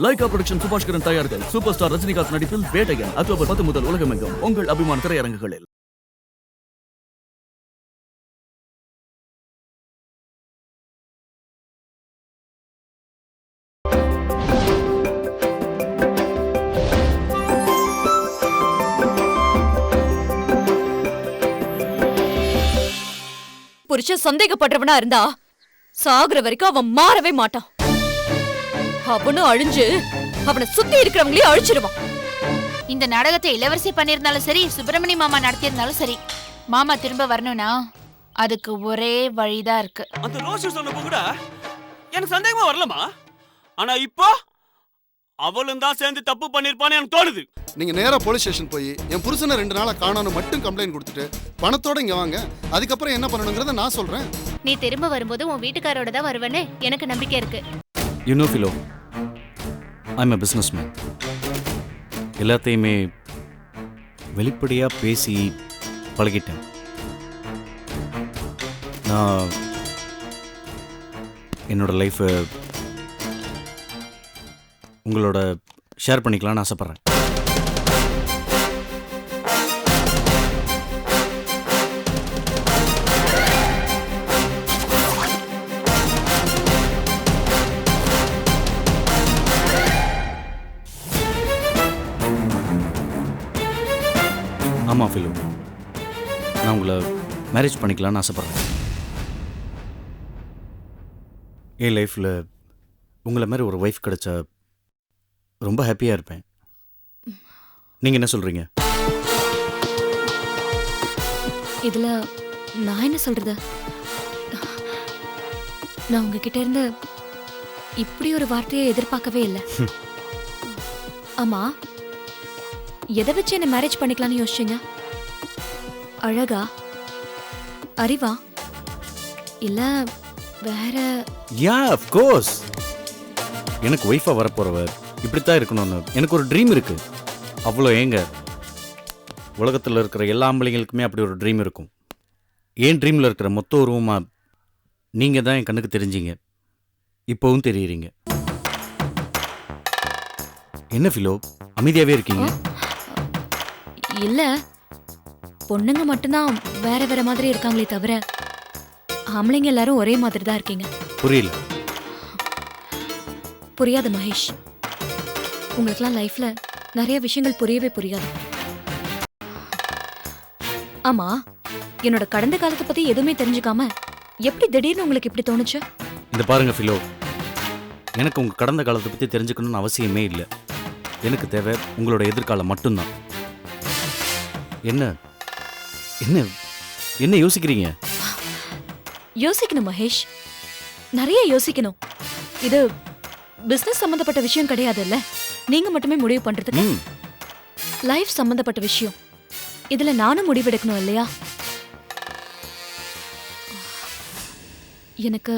Lyca production Subaskaran தயாரித்தல் super star Rajinikanth நடிப்பில் Vettaiyan October 10 முதல் உலகமெங்கும் உங்கள் அபிமான திரையரங்குகளில். புருஷன் சந்தேகப்படுறவனா இருந்தா சாகுற வரைக்கும் அவன் மாறவே மாட்டான். அவனும் அழிஞ்சு அவனை சுத்தி இருக்கிறவங்களையும் அழிச்சிருவான். இந்த நாடகத்தை இளவரசி பண்ணிருந்தாலும் சரி, சுப்பிரமணிய மாமா நடத்தியிருந்தாலும் சரி, மாமா திரும்ப வரணும்னா அதுக்கு ஒரே வழிதான் இருக்கு. அந்த ரோஷி சொன்னப்போ கூட எனக்கு சந்தேகமா வரலமா, ஆனா இப்போ அவளும் தான் சேர்ந்து தப்பு பண்ணிருப்பான்னு எனக்கு தோணுது. நீங்க நேரா போலீஸ் ஸ்டேஷன் போய் என் புருஷனை 2 நாளா காணான்னு மட்டும் கம்ப்ளைண்ட் கொடுத்துட்டு பணத்தோட இங்க வாங்க. அதுக்கப்புறம் என்ன பண்ணணுங்கிறத நான் சொல்றேன். நீ திரும்ப வரும்போது உன் வீட்டுக்காரோட தான் வருவேன்னு எனக்கு நம்பிக்கை இருக்கு. You know, Philo, I'm a businessman. எல்லாத்தையுமே வெளிப்படையாக பேசி பழகிட்டேன். நான் என்னோட லைஃப்பை உங்களோட ஷேர் பண்ணிக்கலாம்னு ஆசைப்பட்றேன். ஆமாம் ஃபிலோ, நான் உங்களை மேரேஜ் பண்ணிக்கலான்னு ஆசைப்பட்றேன். என் லைஃப்பில் உங்களை மாதிரி ஒரு ஒய்ஃப் கிடைச்சா ரொம்ப ஹாப்பியாக இருப்பேன். நீங்கள் என்ன சொல்கிறீங்க? இதுல நான் என்ன சொல்றது? நான் உங்ககிட்ட இருந்து இப்படி ஒரு வார்த்தையை எதிர்பார்க்கவே இல்லை. ஆமா, எதை வச்சு என்ன மேரேஜ் பண்ணிக்கலாம்னு யோசிச்சீங்க? அழகா, அறிவா, இல்ல வேற? யா, ஆஃப் கோர்ஸ். எனக்கு ஒய்ஃபாக வரப்போகிறவர் இப்படித்தான் இருக்கணும்னு எனக்கு ஒரு ட்ரீம் இருக்குது. அவ்வளோ ஏங்க, உலகத்தில் இருக்கிற எல்லா ஆம்பளைங்களுக்குமே அப்படி ஒரு ட்ரீம் இருக்கும். ஏன் ட்ரீமில் இருக்கிற மொத்த உருவமாக நீங்கள் தான் என் கண்ணுக்கு தெரிஞ்சீங்க. இப்போவும் தெரியுறீங்க. என்ன ஃபிலோ, அமைதியாகவே இருக்கீங்க? இல்ல, பொண்ணுங்க மட்டும்தான் வேற வேற மாதிரி இருக்காங்களே தவிர ஆம்பளைங்க எல்லாரும் ஒரே மாதிரி தான் இருக்கீங்க. புரியல. புரியாது மகேஷ். உங்களுக்குலாம் லைஃப்ல நிறைய விஷயங்கள் புரியவே புரியாது. ஆமா, என்னோட கடந்த காலத்தை பத்தி எதுவுமே தெரிஞ்சுக்காம எப்படி திடீர்னு உங்களுக்கு இப்படி தோணுச்சு? இந்த பாருங்க ஃபிலோ, எனக்கு உங்கள் கடந்த காலத்தை பற்றி தெரிஞ்சுக்கணும்னு அவசியமே இல்லை. எனக்கு தேவை உங்களோட எதிர்காலம் மட்டும்தான். என்ன என்ன என்ன யோசிக்கிறீங்க? யோசிக்கணும் மகேஷ், நிறைய யோசிக்கணும். இது பிசினஸ் சம்பந்தப்பட்ட விஷயம் கிடையாதுல்ல, நீங்க மட்டுமே முடிவு பண்றதுக்கு. லைஃப் சம்பந்தப்பட்ட விஷயம். இதுல நானும் முடிவெடுக்கணும் இல்லையா? எனக்கு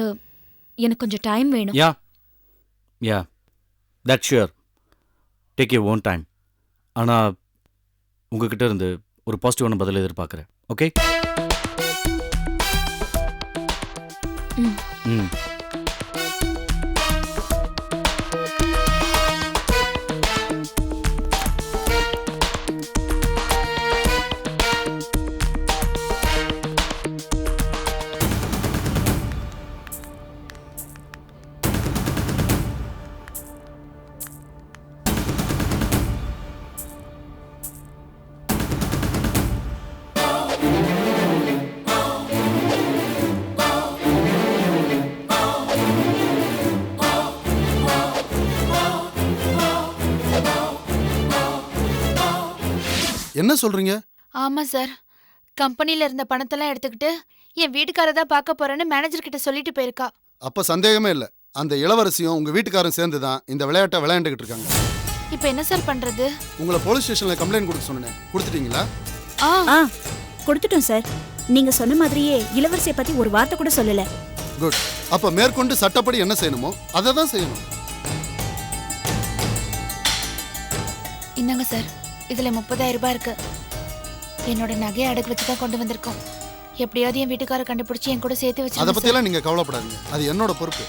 எனக்கு கொஞ்சம் டைம் வேணும். Yeah yeah, that sure. Take you own time. ஆனால் உங்ககிட்ட இருந்து ஒரு பாசிட்டிவான பதில் எதிர்பார்க்குறேன். ஓகே? ம். என்ன சொல்றீங்க? ஆமா சார், கம்பெனில இருந்த பணத்தெல்லாம் எடுத்துக்கிட்டு என் வீட்டுக்காரதா பார்க்க போறேன்னு மேனேஜர் கிட்ட சொல்லிட்டு போயிருக்கா. அப்ப சந்தேகமே இல்ல, அந்த இளவரசியும் உங்க வீட்டுக்காரரும் சேர்ந்து தான் இந்த விளையாட்டை விளையாண்டுகிட்டு இருக்காங்க. இப்போ என்ன சார் பண்றது? உங்களை போலீஸ் ஸ்டேஷன்ல கம்ப்ளைண்ட் கொடுக்க சொன்னேன், கொடுத்துட்டீங்களா? கொடுத்துட்டோம் சார். நீங்க சொன்ன மாதிரியே இளவரசியை பத்தி ஒரு வார்த்தை கூட சொல்லல. குட். அப்ப மேற்கொண்டு சட்டப்படி என்ன செய்யணுமோ அதை தான் செய்யணும். இந்தாங்க சார், இதுல 30,000 ரூபாய் இருக்கு. என்னோட நகையை அடகு வச்சு தான் கொண்டு வந்திருக்கோம். எப்படியாவது என் வீட்டுக்கார கண்டுபிடிச்சு என் கூட சேர்த்து வச்சு. அதை பத்தியெல்லாம் நீங்க கவலைப்படாதீங்க, அது என்னோட பொறுப்பு.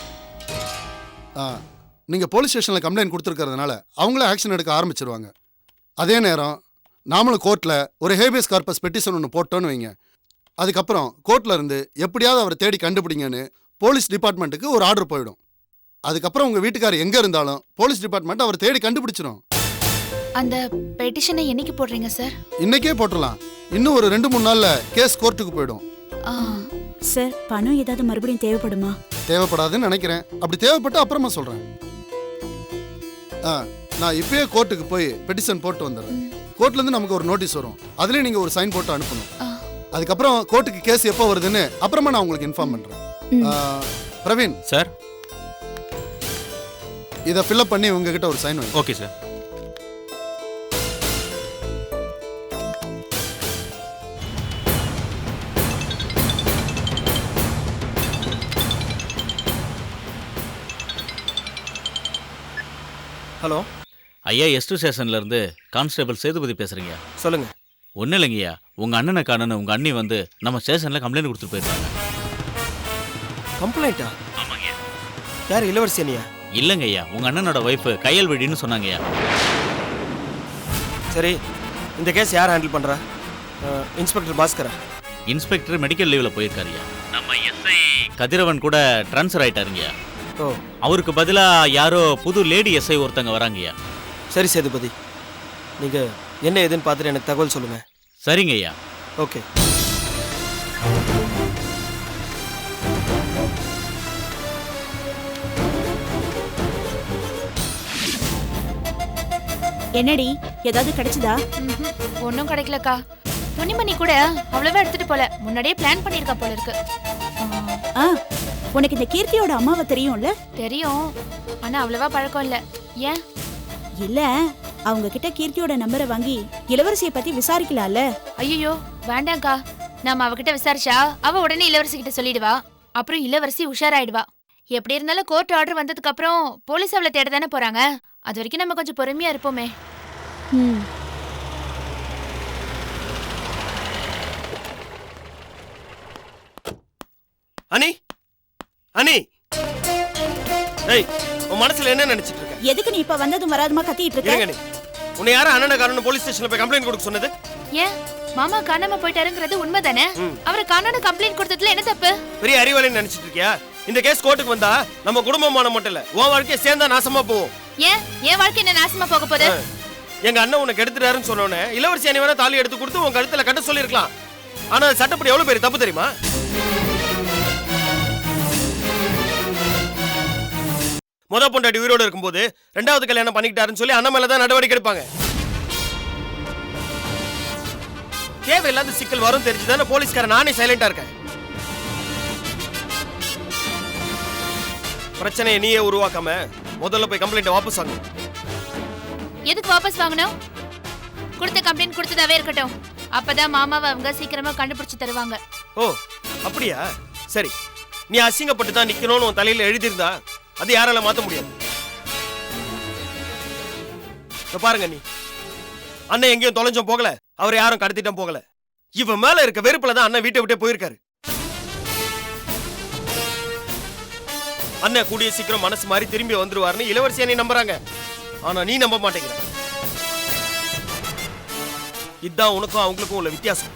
நீங்கள் போலீஸ் ஸ்டேஷனில் கம்ப்ளைண்ட் கொடுத்துருக்கறதுனால அவங்களே ஆக்ஷன் எடுக்க ஆரம்பிச்சிருவாங்க. அதே நேரம் நாமளும் கோர்ட்டில் ஒரு ஹேபியஸ் கார்பஸ் பெட்டிஷன் ஒன்று போட்டோன்னு வைங்க. அதுக்கப்புறம் கோர்ட்டில் இருந்து எப்படியாவது அவரை தேடி கண்டுபிடிங்கன்னு போலீஸ் டிபார்ட்மெண்ட்டுக்கு ஒரு ஆர்டர் போயிடும். அதுக்கப்புறம் உங்கள் வீட்டுக்காரர் எங்கே இருந்தாலும் போலீஸ் டிபார்ட்மெண்ட் அவரை தேடி கண்டுபிடிச்சிடும். அந்த பெட்டிஷனை என்னைக்கு போடுறீங்க சார்? இன்னைக்கே போட்டுடலாம். இன்னும் ஒரு 2-3 நாளில் கேஸ் கோர்ட்டுக்கு போயிடும். ஆ, சார் பணம் ஏதாவது மறுபடியும் தேவைப்படுமா? தேவைப்படாதுன்னு நினைக்கிறேன். அப்படி தேவைப்பட்டு அப்புறமா சொல்கிறேன். நான் இப்பயே கோர்ட்டுக்கு போய் பெட்டிஷன் போட்டு வந்துடுறேன். கோர்ட்லேருந்து நமக்கு ஒரு நோட்டீஸ் வரும். அதுலேயே நீங்கள் ஒரு சைன் போட்டு அனுப்பணும். அதுக்கப்புறம் கோர்ட்டுக்கு கேஸ் எப்போ வருதுன்னு அப்புறமா நான் உங்களுக்கு இன்ஃபார்ம் பண்ணுறேன். பிரவீன் சார், இதை ஃபில்அப் பண்ணி உங்ககிட்ட ஒரு சைன் வாங்கி. Okay sir. ஹலோ ஐயா, எஸ்டு ஸ்டேஷன்லேருந்து கான்ஸ்டேபிள் சேதுபதி பேசுகிறீங்க. சொல்லுங்க. ஒன்றும் இல்லைங்கய்யா, உங்கள் அண்ணனை காணன்னு உங்கள் அண்ணி வந்து நம்ம ஸ்டேஷனில் கம்ப்ளைண்ட் கொடுத்துட்டு போயிருக்காங்க. கம்ப்ளைண்டா? யார், இளவரசி அண்ணியா? இல்லைங்கய்யா, உங்கள் அண்ணனோட ஒய்ஃபு கையல்வெடின்னு சொன்னாங்கய்யா. சரி, இந்த கேஸ் யார் ஹேண்டில் பண்ணுறா? இன்ஸ்பெக்டர் பாஸ்கரா? இன்ஸ்பெக்டர் மெடிக்கல் லீவில் போயிருக்காருயா. நம்ம எஸ்ஐ கதிரவன் கூட ட்ரான்ஸ்ஃபர் ஆகிட்டாருங்கய்யா. ஓ, அவருக்கு பதிலாக யாரோ புது லேடி எஸ்ஐ ஒருத்தங்க வராங்கய்யா. சரி சேதுபதி, நீங்கள் என்ன ஏதுன்னு பார்த்துட்டு எனக்கு தகவல் சொல்லுங்கள். சரிங்கய்யா. ஓகே. என்னடி ஏதாவது கிடைச்சதா? ஒன்றும் கிடைக்கலக்கா. துணிமணி கூட அவ்வளவா எடுத்துட்டு போல. முன்னாடியே பிளான் பண்ணியிருக்கா போல இருக்கு. ஆ, உனக்கு இந்த கீர்த்தியோட அம்மாவை தெரியும்ல? தெரியும், ஆனா அவ்வளவா பழக்கம் இல்ல. ஏன்? இல்ல, அவங்க கிட்ட கீர்த்தியோட நம்பரை வாங்கி இளவரசியை பத்தி விசாரிக்கலாம்ல? ஐயோ வேண்டாம்க்கா. நாம அவகிட்ட விசாரிச்சா அவ உடனே இளவரசி கிட்ட சொல்லிடுவா. அப்புறம் இளவரசி உஷாராயிடுவா. எப்படி இருந்தாலும் கோர்ட் ஆர்டர் வந்ததுக்கு அப்புறம் போலீஸ் அவளை தேட தானே போறாங்க. அது வரைக்கும் நம்ம கொஞ்சம் பொறுமையா இருப்போமே. ம். அனி, அனி, ஏய், உன் மனசுல என்ன நினைச்சிட்டு இருக்க? எதுக்கு நீ இப்ப வந்ததும் வராதுமா கத்திட்டு இருங்க இருக்க? நீ. உன்னை யாரும் அண்ணனை காரணம் போலீஸ் ஸ்டேஷன்ல போய் கம்ப்ளைண்ட் கொடுக்க சொன்னது? ஏன் மாமா காணாம போயிட்டாருங்கிறது உண்மைதானே? அவரை காணாம கம்ப்ளைண்ட் கொடுத்ததுல என்ன தப்பு? பெரிய அறிவாளின்னு நினைச்சிட்டு இருக்கியா? இந்த கேஸ் கோர்ட்டுக்கு வந்தா நம்ம குடும்பமான மட்டும் இல்ல, உன் வாழ்க்கையை சேர்ந்தா நாசமா போவோம். ஏன் என் வாழ்க்கை என்ன நாசமா போக போகுது? எங்க அண்ணன் உன்னை கெடுத்துட்டாருன்னு சொன்னோன்னே இளவரசி அணி வேணா தாலி எடுத்து கொடுத்து உன் கழுத்துல கட்ட சொல்லிருக்கலாம். ஆனா சட்டப்படி எவ்வளவு பெரிய தப்பு தெரியுமா? முத பொண்டாட்டி உயிரோடு இருக்கும்போது 2வது கல்யாணம் பண்ணிக்கிட்டாருன்னு சொல்லி அண்ணன் மேலதான் நடவடிக்கை எடுப்பாங்க. தேவையில்லாத சிக்கல் வரும் தெரிஞ்சுதானே போலீஸ்காரன் நானே சைலண்டா இருக்கேன். பிரச்சனையை நீயே உருவாக்காம முதல்ல போய் கம்ப்ளைண்ட் வாபஸ் வாங்க. எதுக்கு வாபஸ் வாங்கணும்? கொடுத்த கம்ப்ளைண்ட் கொடுத்ததாவே இருக்கட்டும். அப்பதான் மாமாவை அவங்க சீக்கிரமா கண்டுபிடிச்சு தருவாங்க. ஓ, அப்படியா? சரி, நீ அசிங்கப்பட்டு தான் நிக்கணும்னு உன் தலையில எழுதியிருந்தா அது யாரால மாத்த முடியாது. பாருங்க, நீ அண்ணன் எங்கேயும் தொலைஞ்சும் போகல, அவரை யாரும் கடத்திட்டும் போகல. இவன் மேல இருக்க வெறுப்புல தான் அண்ணன் வீட்டை விட்டே போயிருக்காரு. அண்ணன் கூடிய சீக்கிரம் மனசு மாதிரி திரும்பி வந்துருவாருன்னு இளவரசி அண்ணி நம்புறாங்க. ஆனா நீ நம்ப மாட்டேங்கிற. இதுதான் உனக்கும் அவங்களுக்கும் உள்ள வித்தியாசம்.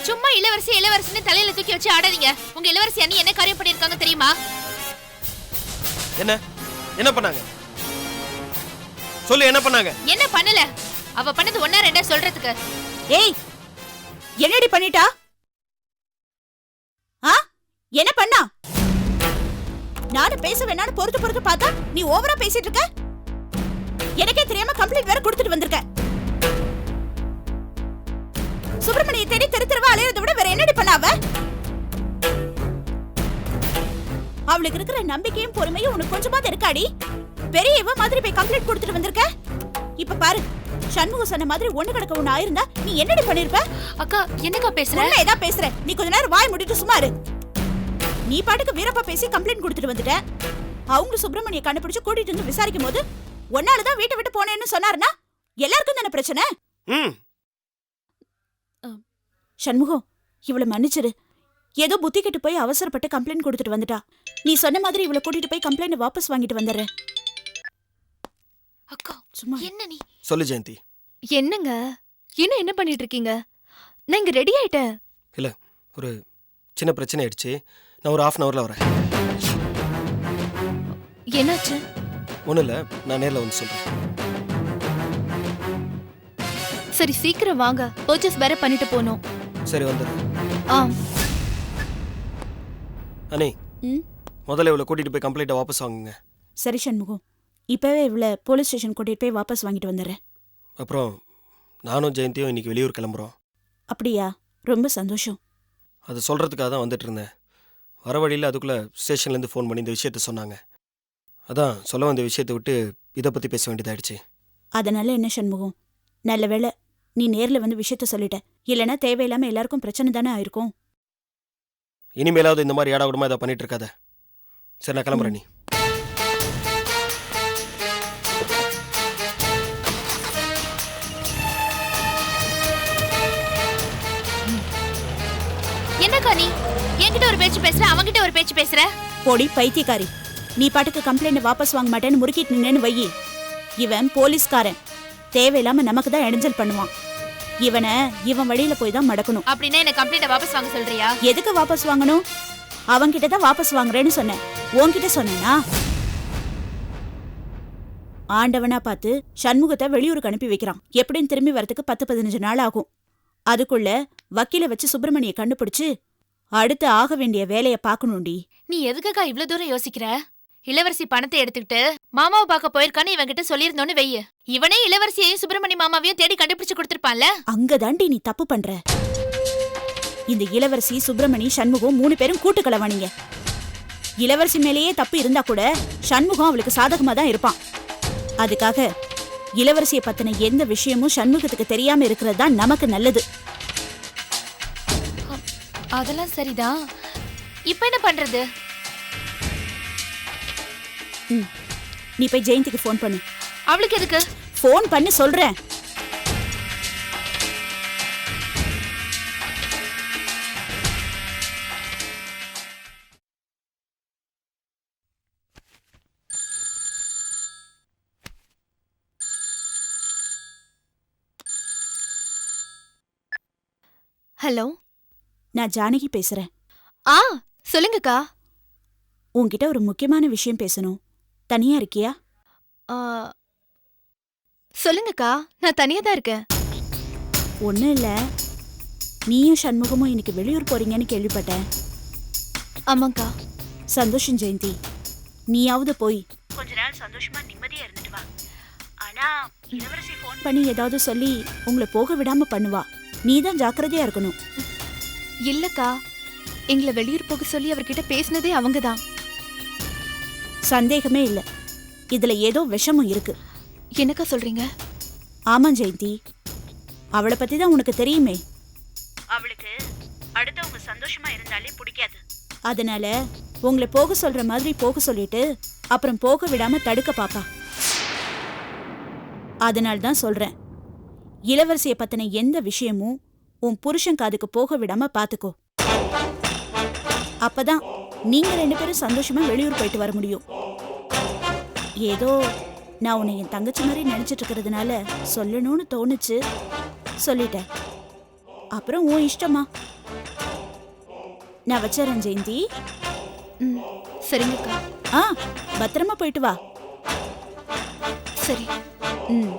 சும்மா இளவரசி இளவரசின்னு தலையில தூக்கி வச்சு ஆடாதீங்க. உங்க இளவரசி அண்ணி என்ன காரியம் பண்ணிருக்காங்க தெரியுமா? என்ன என்ன பண்ணாங்க? சொல்லு, என்ன பண்ணாங்க? என்ன பண்ணல? அவ பண்ணது ஒண்ணா ரெண்டா சொல்றதுக்கு. ஏய், என்னடி பண்ணிட்டா? ஆ, என்ன பண்ணா? நானும் பேச வேணான்னு பொறுத்து பார்த்தா நீ ஓவரா பேசிட்டு இருக்க. எனக்கே தெரியாம கம்ப்ளைண்ட் வேற கொடுத்துட்டு வந்திருக்க. சுப்பிரமணியை தேடி தெருவா அலையறதை விட வேற என்னடி பண்ணாவ? அவளுக்கு இருக்கிற நம்பிக்கையும் பொறுமையும் உனக்கு கொஞ்சமாவது இருக்காடி? பெரிய இவ மாதிரி போய் கம்ப்ளைண்ட் கொடுத்துட்டு வந்திருக்க. இப்ப பாரு, சண்முகம் சொன்ன மாதிரி ஒண்ணு கிடக்க ஒண்ணு ஆயிருந்தா நீ என்னடி பண்ணிருப்ப? அக்கா என்னக்கா பேசுற? உன்னை ஏதா பேசுற? நீ கொஞ்ச நேரம் வாய் மூடிட்டு சும்மா இரு. நீ பாட்டுக்கு வீரப்பா பேசி கம்ப்ளைண்ட் கொடுத்துட்டு வந்துட்ட. அவங்க சுப்பிரமணியை கண்டுபிடிச்சு கூட்டிட்டு வந்து விசாரிக்கும் போது ஒன்னாலதான் வீட்டை விட்டு போனேன்னு சொன்னாருன்னா எல்லாருக்கும் தானே பிரச்சனை. சண்முகம், இவளை மன்னிச்சிரு. ஏதோ புத்தி கெட்டு போய் அவசரப்பட்டு கம்ப்ளைண்ட் கொடுத்துட்டு வந்துட்டா. நீ சொன்ன மாதிரி இவளை கூட்டிட்டு போய் கம்ப்ளைண்ட் வாபஸ் வாங்கிட்டு வந்துடுறேன். சும்மா என்ன நீ சொல்லு ஜெயந்தி. என்னங்க இன்னும் என்ன பண்ணிட்டு இருக்கீங்க? நான் இங்க ரெடி ஆயிட்டேன். இல்ல, ஒரு சின்ன பிரச்சனை ஆயிடுச்சு. நான் ஒரு 1/2 அன் ஹவர்ல வரேன். என்னாச்சு? ஒன்றும் இல்லை, நான் நேரில் வந்து சொல்கிறேன். சரி சீக்கிரம் வாங்க, பர்ச்சேஸ் வேற பண்ணிட்டு போனோம். சரி வந்துடு. ஆ அனி, ம் முதல்ல இவளை கூட்டிகிட்டு போய் கம்ப்ளைண்ட்டை வாபஸ் வாங்குங்க. சரி சண்முகம், இப்பவே இவளை போலீஸ் ஸ்டேஷன் கூட்டிட்டு போய் வாபஸ் வாங்கிட்டு வந்துடுறேன். அப்புறம் நானும் ஜெயந்தியும் இன்னைக்கு வெளியூர் கிளம்புறோம். அப்படியா? ரொம்ப சந்தோஷம். அது சொல்கிறதுக்காக தான் வந்துட்டு இருந்தேன். வர வழியில் அதுக்குள்ளே ஸ்டேஷன்லேருந்து ஃபோன் பண்ணி இந்த விஷயத்த சொன்னாங்க. அதான் சொல்ல வந்த விஷயத்தை விட்டு இதை பற்றி பேச வேண்டியதாயிடுச்சு. அதனால என்ன சண்முகம், நல்ல வேளை நீ நேர்ல வந்து விஷயத்த சொல்லிட்ட. இல்லைன்னா தேவையில்லாம எல்லாருக்கும் பிரச்சனை தானே ஆயிருக்கும். இனிமேலாவது இந்த மாதிரி ஏடாவிடமா இதை பண்ணிட்டு இருக்காத. சரி, நான் கிளம்புறேன். நீ என்னக்கா நீ என்கிட்ட ஒரு பேச்சு பேசுற, அவன்கிட்ட ஒரு பேச்சு பேசுற? போடி பைத்தியக்காரி, நீ பாட்டுக்கு கம்ப்ளைண்ட் வாபஸ் வாங்க மாட்டேன்னு முறுக்கிட்டு நின்னு வையி. இவன் போலீஸ்காரன், தேவையில்லாம நமக்கு தான் இடைஞ்சல் பண்ணுவான். இவன் வழியில போய் தான் மடக்கணும். அப்படின்னா என்ன கம்ப்ளைண்ட வாபஸ் வாங்க சொல்றியா? எதுக்கு வாபஸ் வாங்கணும்? அவன்கிட்ட தான் வாபஸ் வாங்குறேன்னு சொன்னேன். உன்கிட்ட சொன்னேனா? ஆண்டவனா பார்த்து சண்முகத்தை வெளியூருக்கு அனுப்பி வைக்கிறான். எப்படின்னு திரும்பி வரதுக்கு 10-15 நாள் ஆகும். அதுக்குள்ள வக்கீல வச்சு சுப்பிரமணிய கண்டுபிடிச்சு அடுத்து ஆக வேண்டிய வேலைய பாக்கணும்டி. நீ எதுக்குக்கா இவ்ளோ தூரம் யோசிக்கிற? இளவரசி பணத்தை எடுத்துக்கிட்டு மாமாவை பார்க்க போயிருக்கான்னு இவன்கிட்ட சொல்லியிருந்தோன்னு வெய்ய. இவனே இளவரசியையும் சுப்பிரமணி மாமாவையும் தேடி கண்டுபிடிச்சு கொடுத்திருப்பான்ல. அங்கதாண்டி நீ தப்பு பண்ற. இந்த இளவரசி, சுப்பிரமணி, சண்முகம் 3 பேரும் கூட்டு கலவானீங்க. இளவரசி மேலேயே தப்பு இருந்தா கூட சண்முகம் அவளுக்கு சாதகமா தான் இருப்பான். அதுக்காக இளவரசியை பத்தின எந்த விஷயமும் சண்முகத்துக்கு தெரியாம இருக்கிறது தான் நமக்கு நல்லது. அதெல்லாம் சரிதான். இப்ப என்ன பண்றது? நீ போய் ஜெயந்திக்கு ஃபோன் பண்ணு. அவளுக்கு எதுக்கு ஃபோன் பண்ணி சொல்றேன். ஹலோ, நான் ஜானகி பேசுறேன். ஆ சொல்லுங்கக்கா. உன்கிட்ட ஒரு முக்கியமான விஷயம் பேசணும். தனியா இருக்கியா? ஆ, சொல்லுங்கக்கா, நான் தனியா தான் இருக்கேன். ஒன்றும் இல்லை, நீயும் சண்முகமும் இன்னைக்கு வெளியூர் போறீங்கன்னு கேள்விப்பட்டேன். ஆமாக்கா. சந்தோஷம் ஜெயந்தி. நீயாவது போய் கொஞ்ச நாள் சந்தோஷமா நிம்மதியா இருந்துட்டு வா. ஆனா இளவரசி ஃபோன் பண்ணி ஏதாவது சொல்லி உங்களை போக விடாம பண்ணுவா. நீ தான் ஜாக்கிரதையா இருக்கணும். இல்லக்கா, எங்களை வெளியூர் போக சொல்லி அவர்கிட்ட பேசினதே அவங்கதான். சந்தேகமே இல்ல, இதுல ஏதோ விஷமும் இருக்கு. என்னக்கா சொல்றீங்க? ஆமா ஜெயந்தி, அவளை பத்தி தான் உனக்கு தெரியுமே. அவளுக்கு அடுத்தவங்க சந்தோஷமா இருந்தாலே பிடிக்காது. அதனால உங்களை போக சொல்ற மாதிரி போக சொல்லிட்டு அப்புறம் போக விடாம தடுக்க பாப்பா. அதனால தான் சொல்றேன், இளவரசியை பத்தின எந்த விஷயமும் உன் புருஷன் காதுக்கு போக விடாம பாத்துக்கோ. அப்பதான் நீங்க 2 பேரும் சந்தோஷமா வெளியூர் போயிட்டு வர முடியும். ஏதோ நான் உன்னை என் தங்கச்சி மாதிரி நினைச்சிட்டு இருக்கிறதுனால சொல்லணும்னு தோணுச்சு, சொல்லிட்டேன். அப்புறம் உன் இஷ்டமா. நான் வச்சறேன் ஜெயந்தி. ம், சரிங்கக்கா. ஆ, பத்திரமா போயிட்டு வா. சரி. ம்.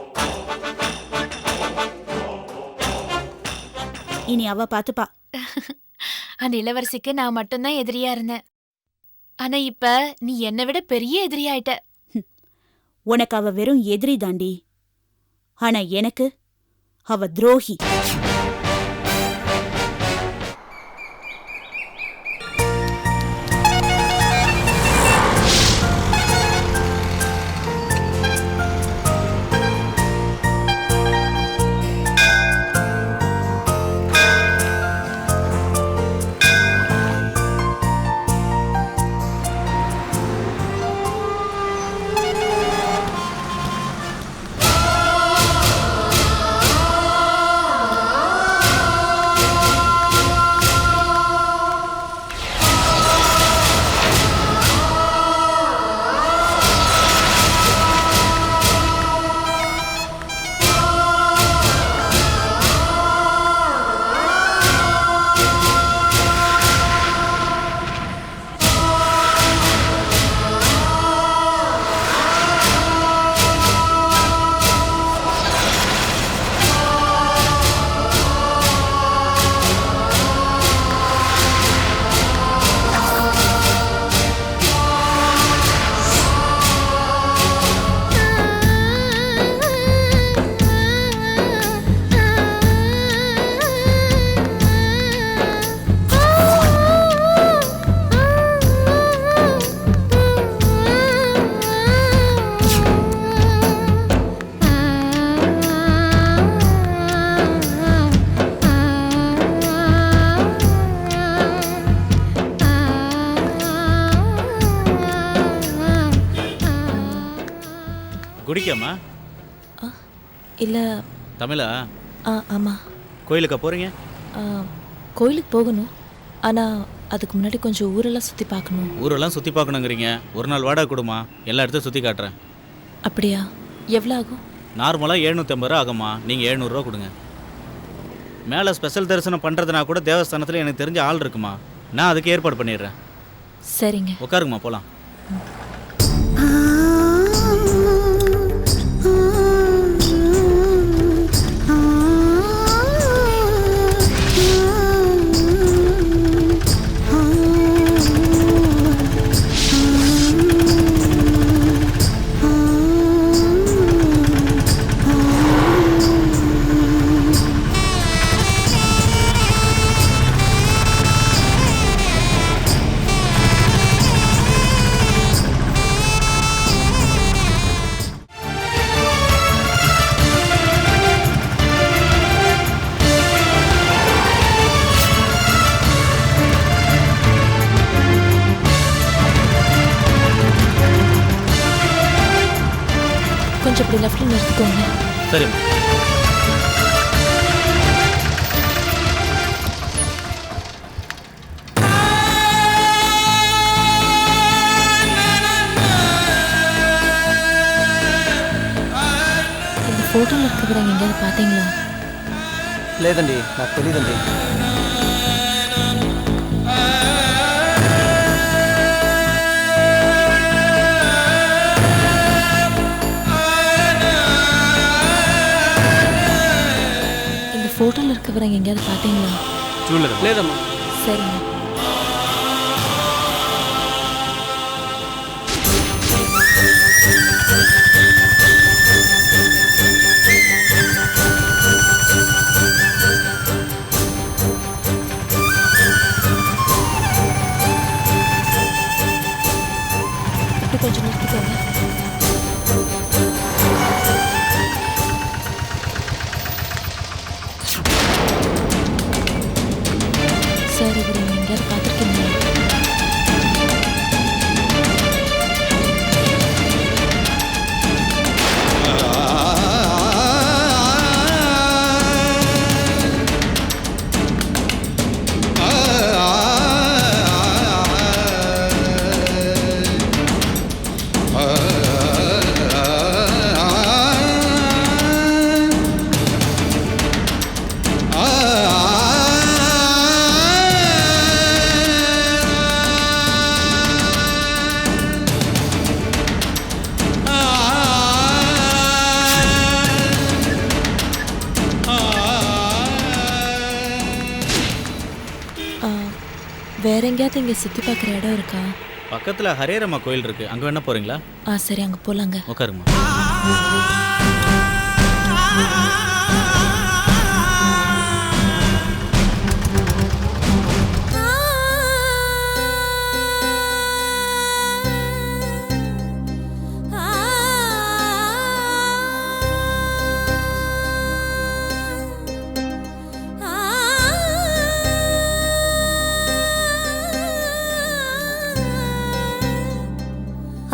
இனி அவ பாத்துப்பா. அந்த இளவரசிக்கு நான் மட்டும்தான் எதிரியா இருந்தேன். ஆனா இப்ப நீ என்னை விட பெரிய எதிரியாயிட்ட. உனக்கு அவ வெறும் எதிரி தாண்டி. ஆனா எனக்கு அவ துரோகி. குடிக்காமா? இல்லை. தமிழா? ஆமாம். கோயிலுக்கா போகிறீங்க? கோயிலுக்கு போகணும். ஆனால் அதுக்கு முன்னாடி கொஞ்சம் ஊரெல்லாம் சுற்றி பார்க்கணும். ஊரெல்லாம் சுற்றி பார்க்கணுங்கிறீங்க. ஒரு நாள் வாடகை கொடுமா, எல்லா இடத்தையும் சுற்றி காட்டுறேன். அப்படியா? எவ்வளோ ஆகும்? நார்மலாக 750 ரூபா ஆகுமா, நீங்கள் 700 ரூபா கொடுங்க. மேலே ஸ்பெஷல் தரிசனம் பண்ணுறதுனா கூட தேவஸ்தானத்தில் எனக்கு தெரிஞ்ச ஆள் இருக்குமா, நான் அதுக்கு ஏற்பாடு பண்ணிடுறேன். சரிங்க, உட்காருங்கம்மா, போகலாம். கொஞ்சம் இப்படி லெஃப்டில் நிறுத்திக்கோங்க. சரிம்மா. இந்த ஃபோட்டோவில் இருக்கிறவங்க எங்கேயாவது பார்த்தீங்களா? లేదండి, నాకు తెలియదండి. இந்த ஃபோட்டோவில் இருக்கிறவங்க எங்கேயாவது பார்த்தீங்களா? లేదమ్మా. சரிங்க. இப்படி கொஞ்சம் நிறுத்திக்கோங்க. சார், இவர் எங்கேயாவது பார்த்துருக்கீங்களா? வேற எங்கேயாவது இங்கே சுற்றி பார்க்குற இடம் இருக்கா? பக்கத்தில் ஹரேரம்மா கோயில் இருக்குது, அங்கே வேணா போகிறீங்களா? சரி, அங்கே போகலாங்க. உட்காருங்கம்மா.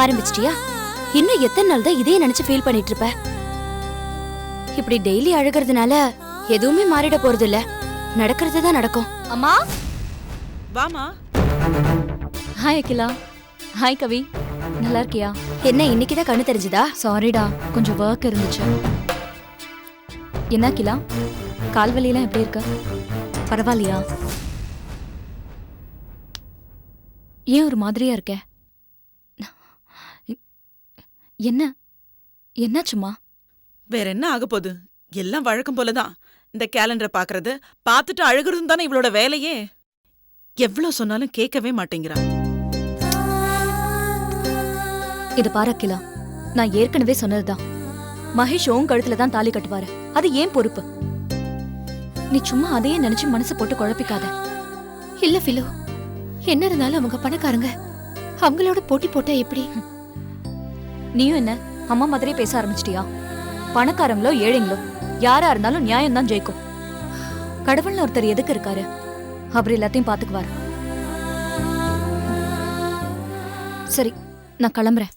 ஆரம்பிச்சிட்டியா? இன்னும் எத்தனை நாள் தான் இதே நினைச்சு ஃபீல் பண்ணிட்டு இருப்ப? இப்படி டெய்லி அழுகிறதுனால எதுவுமே மாறிட போறது இல்ல, நடக்கிறது தான் நடக்கும். அம்மா, வாமா. ஹாய் அகிலா. ஹாய் கவி, நல்லா இருக்கியா? என்ன இன்னைக்கு தான் கண்ணு தெரிஞ்சுதா? சாரிடா, கொஞ்சம் ஒர்க் இருந்துச்சு. என்ன அகிலா, கால் வலியெல்லாம் எப்படி இருக்கு? பரவாயில்லையா? ஏன் ஒரு மாதிரியா இருக்க? என்ன என்னாச்சுமா? வேற என்ன ஆக போகுது? எல்லாம் வழக்கம் போலதான். இந்த கேலண்டரை பாக்குறது, பார்த்துட்டு அழுகுறதும் தானே இவளோட வேலையே. எவ்வளவு சொன்னாலும் கேட்கவே மாட்டேங்கிறா. இது பாரு அகிலா, நான் ஏற்கனவே சொன்னதுதான். மகேஷ் உன் கழுத்துல தான் தாலி கட்டுவாரு, அது ஏன் பொறுப்பு? நீ சும்மா அதையே நினைச்சு மனசு போட்டு குழப்பிக்காத. இல்ல பிலோ, என்ன இருந்தாலும் அவங்க பணக்காரங்க, அவங்களோட போட்டி போட்டா எப்படி? நீயும் என்ன அம்மா மாதிரியே பேச ஆரம்பிச்சிட்டியா? பணக்காரங்களோ ஏழைங்களோ யாரா இருந்தாலும் நியாயம் தான் ஜெயிக்கும். கடவுள்னு ஒருத்தர் எதுக்கு இருக்காரு? அவர் எல்லாத்தையும் பாத்துக்குவாரு. சரி, நான் கிளம்புறேன்.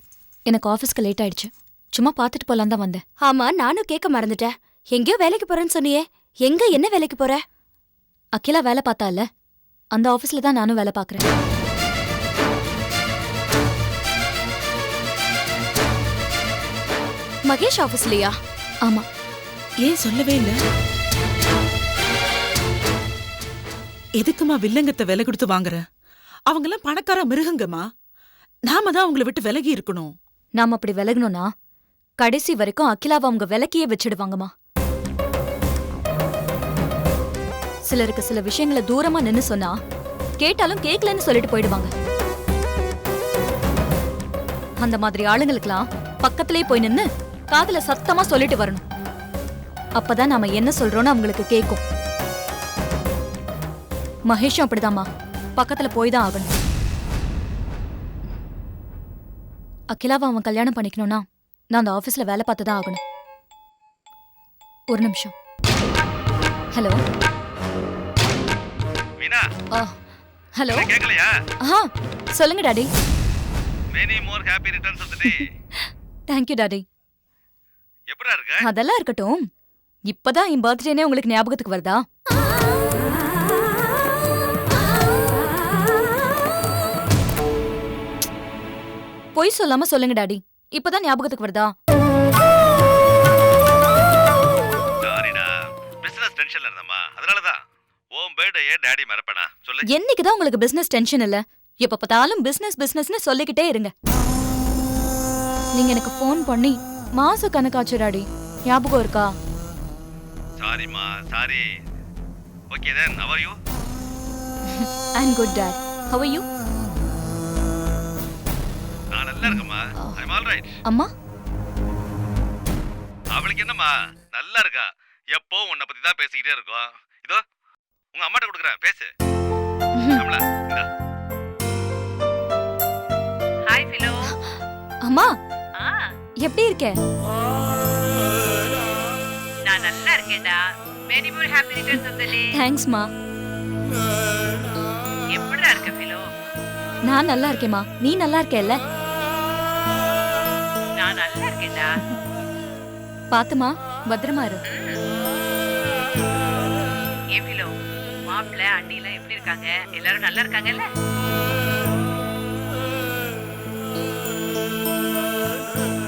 எனக்கு ஆஃபீஸ்க்கு லேட் ஆயிடுச்சு. சும்மா பார்த்துட்டு போலாம் தான் வந்தேன். ஆமா, நானும் கேட்க மறந்துட்டேன். எங்கேயோ வேலைக்கு போறேன்னு சொன்னியே, எங்க என்ன வேலைக்கு போற? அகிலா வேலை பார்த்தால, அந்த ஆபீஸ்ல தான் நானும் வேலை பார்க்கறேன். மகேஷ் ஆபீஸ்லயா? ஆமா. ஏன் சொல்லவே இல்ல? எதுக்குமா வில்லங்கத்தை விலை கொடுத்து வாங்குற? அவங்கெல்லாம் பணக்கார மிருகங்கம்மா. நாம தான் அவங்கள விட்டு விலகி இருக்கணும். நாம அப்படி விலகணும்னா கடைசி வரைக்கும் அகிலாவை அவங்க விலக்கியே வச்சிடுவாங்கம்மா. சிலருக்கு சில விஷயங்களை தூரமா நின்னு சொன்னா கேட்டாலும் கேட்கலன்னு சொல்லிட்டு போயிடுவாங்க. அந்த மாதிரி ஆளுங்களுக்கெல்லாம் பக்கத்திலே போய் நின்னு காதுல சத்தமா சொல்லிட்டு வரணும். அப்பதான் நாம என்ன சொல்றோம்னு அவங்களுக்கு கேட்கும். மகேஷும் அப்படிதாம்மா, பக்கத்துல போய் தான் ஆகணும். அகிலாவை அவன் கல்யாணம் பண்ணிக்கணும்னா நான் அந்த ஆபீஸ்ல வேலை பார்த்து தான் ஆகணும். ஒரு நிமிஷம். Hello Meena, hello. கேக்கலையா? சொல்லுங்க daddy. Many more happy returns of the day. Thank you daddy. எப்படா இருக்க? அதெல்லாம் இருக்கட்டும். இப்பதான் என் பர்த்டேனே உங்களுக்கு ஞாபகத்துக்கு வருதா? பொய் சொல்லாம சொல்லுங்க டாடி. இப்பதான் ஞாபகத்துக்கு வருதா? சாரிடா, பிசினஸ் டென்ஷன்ல இருந்தமா, அதனால தான். ஓம் பர்த்டே டாடி மறப்பனா? சொல்லு. என்னைக்குதான் உங்களுக்கு பிசினஸ் டென்ஷன் இல்ல? எப்ப பார்த்தாலும் பிசினஸ் பிசினஸ்னு சொல்லிக்கிட்டே இருங்க. நீங்க எனக்கு ஃபோன் பண்ணி மாச கணக்காச்சு டாடி, ஞாபகம் இருக்கா? சாரிமா, sorry. Okay then, how are you? I'm good dad. How are you? நான் நல்லா இருக்கேம்மா. I'm all right. அம்மா? அவளுக்கு என்னம்மா, நல்லா இருக்கா. எப்போ உன்னை பத்தி தான் பேசிக்கிட்டே இருக்கோம். இதோ உங்க அம்மாட்ட கொடுக்குறேன், பேசு. கமலா, இந்தா. Hi Philo. அம்மா, எப்படி இருக்க? நான் நல்லா இருக்கேன்டா. Many more happy returns of the day. Thanks மா. எப்படிடா இருக்க ஃபிலோ? நான் நல்லா இருக்கேம்மா. நீ நல்லா இருக்கேல்ல? நான் நல்லா இருக்கேன்டா. பாத்துமா, பத்திரமா இரு. ஏன் ஃபிலோ, மாப்பிள்ள அண்ணி எல்லாம் எப்படி இருக்காங்க? எல்லாரும் நல்லா இருக்காங்கல்ல?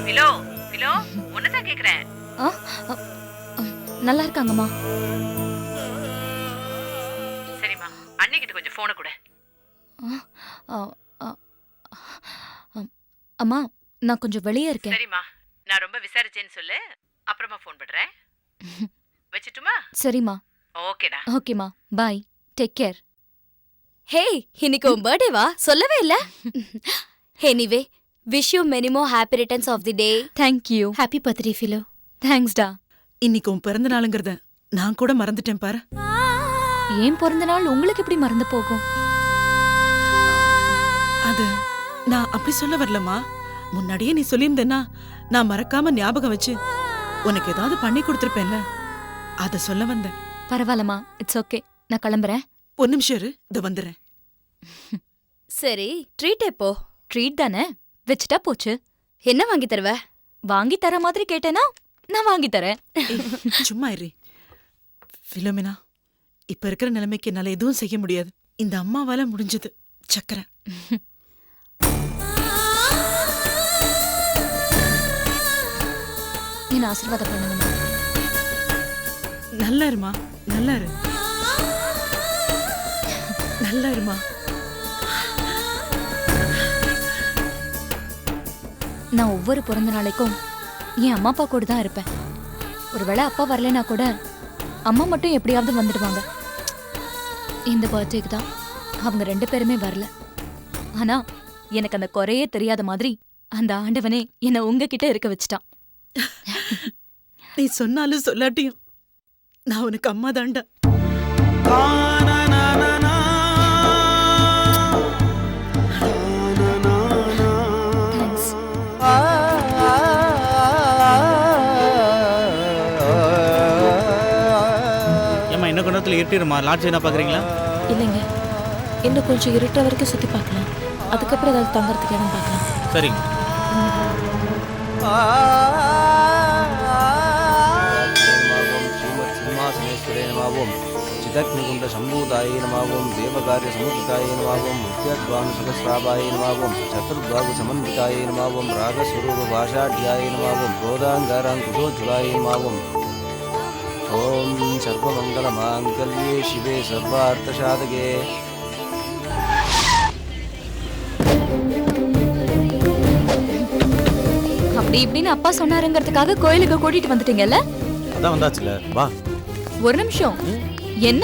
ஃபிலோ, ஃபிலோ, உன்னதான் கேக்குறேன். நல்லா இருக்காங்கம்மா. சரிம்மா, அண்ணி கிட்ட கொஞ்சம் போனை கொடு. அம்மா, நான் கொஞ்சம் வெளியே இருக்கேன். சரிம்மா, நான் ரொம்ப விசாரிச்சேன்னு சொல்லு. அப்புறமா ஃபோன் பண்றேன். வச்சிட்டுமா? சரிம்மா. ஓகேடா. ஓகேம்மா, பாய். Take care. ஹே, இன்னைக்கு உன் பர்த்டேவா? சொல்லவே இல்ல. Anyway, wish you many more happy returns of the day. Thank you. Happy birthday ஃபிலோ. தேங்க்ஸ் டா. இன்னைக்கு உன் பிறந்த நாளுங்கிறத நான் கூட மறந்துட்டேன் பாரு. ஏன் பிறந்த நாள் உங்களுக்கு எப்படி மறந்து போகும்? அது நான் அப்படி சொல்ல வரலமா. முன்னாடியே நீ சொல்லியிருந்தேன்னா நான் மறக்காம ஞாபகம் வச்சு உனக்கு ஏதாவது பண்ணி கொடுத்துருப்பேன்ல, அத சொல்ல வந்தேன். பரவாயில்லம்மா, இட்ஸ் ஓகே. நான் கிளம்புறேன். ஒரு நிமிஷம் இரு, இத வந்துடுறேன். சரி, ட்ரீட் எப்போ? ட்ரீட் தானே, வச்சுட்டா போச்சு. என்ன வாங்கி தருவ? வாங்கி தர மாதிரி கேட்டேனா நான் வாங்கி தரேன். சும்மா இரு பிலோமினா. இப்ப இருக்கிற நிலைமைக்கு என்னால எதுவும் செய்ய முடியாது. இந்த அம்மாவால முடிஞ்சது சக்கரை. என்ன ஆசீர்வாதம் பண்ணுங்க. நல்லா இருமா, நல்லா இரு, நல்லா இருமா. நான் ஒவ்வொரு பிறந்த நாளைக்கும் என் அம்மா அப்பா கூட தான் இருப்பேன். ஒருவேளை அப்பா வரலைன்னா கூட அம்மா மட்டும் எப்படியாவது வந்துடுவாங்க. இந்த பர்த்டேக்கு தான் அவங்க 2 பேருமே வரல. ஆனா எனக்கு அந்த குறையே தெரியாத மாதிரி அந்த ஆண்டவனே என்னை உங்ககிட்ட இருக்க வச்சுட்டான். நீ சொன்னாலும் சொல்லாட்டியும் நான் உனக்கு அம்மா தாண்டா. தேங்க்ஸ். ஏம்மா இன்னும் கொஞ்ச நேரத்தில் இருட்டிடுமா? லாட்ஜ் என்ன பார்க்குறீங்களா? இல்லைங்க, இன்னும் கொஞ்சம் இருட்டுற வரைக்கும் சுற்றி பார்க்கலாம். அதுக்கப்புறம் ஏதாவது தங்குறதுக்கு இடம் பார்க்கலாம். சரிங்க. श्रीमत्सिंहासनेश्वरे नमावोम चिदग्निकुंड संभूताय नमावोम देवकार्य समुदिताय नमावोम मुक्त्यद्वानुसहस्राभाय नमावोम चतुर्बाहु समन्विताय नमावोम रागस्वरूप भाषाढ्याय नमावोम क्रोधांगारांकुशोज्ज्वलाय नमावोम ओम सर्वमंगलमांगल्ये शिवे सर्वार्थसाधके அப்படி இப்படின்னு அப்பா சொன்னாருங்கிறதுக்காக கோயிலுக்கு கூட்டிட்டு வந்துட்டீங்கல்ல? அதான் வந்தாச்சுல, வா. ஒரு நிமிஷம், என்ன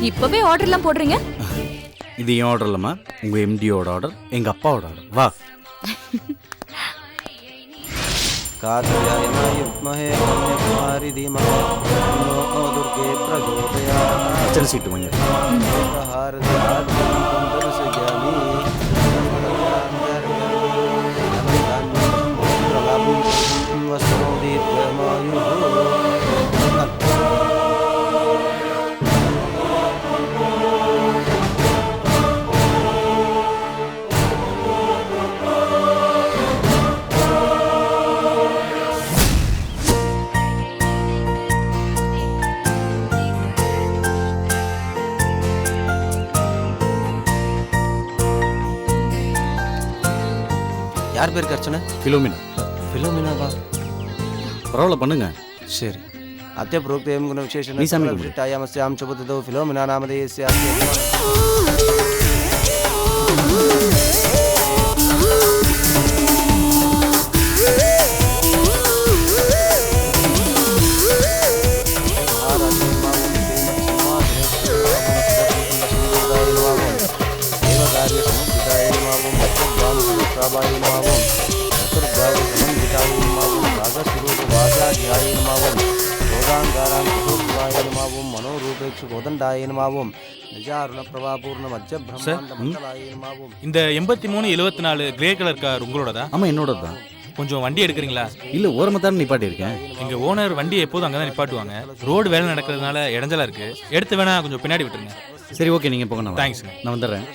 இப்பவே ஆர்டர்லாம் போடுறீங்க? இது என் ஆர்டர் இல்லம்மா, உங்க எம்டியோட ஆர்டர், எங்க அப்பாவோட ஆர்டர். வா. அச்சன சீட்டு வாங்க. யார் பேருக்கு அர்ச்சனை? ஃபிலோமினா. ஃபிலோமினாவா? பரவாயில்ல, பண்ணுங்க. சரி. अद्य प्रोक्तेयं गुणविशेषेण विशिष्टायामस्यां च बुद्धौ फिलोमिना नामधेयस्य இந்த 8374 கிரே கலர் கார் உங்களோடதா? ஆமா, என்னோட தான். கொஞ்சம் வண்டி எடுக்கிறீங்களா? இல்ல, ஓரமா தான் நிப்பாட்டி இருக்கேன். எங்க ஓனர் வண்டி எப்போதும் அங்கதான் நிப்பாட்டுவாங்க. ரோடு வேலை நடக்கிறதுனால இடைஞ்சலா இருக்கு. எடுத்து வேணா கொஞ்சம் பின்னாடி விட்டுருங்க. சரி, ஓகே, நீங்க போங்க. தேங்க்ஸ், நான் வந்துடுறேன்.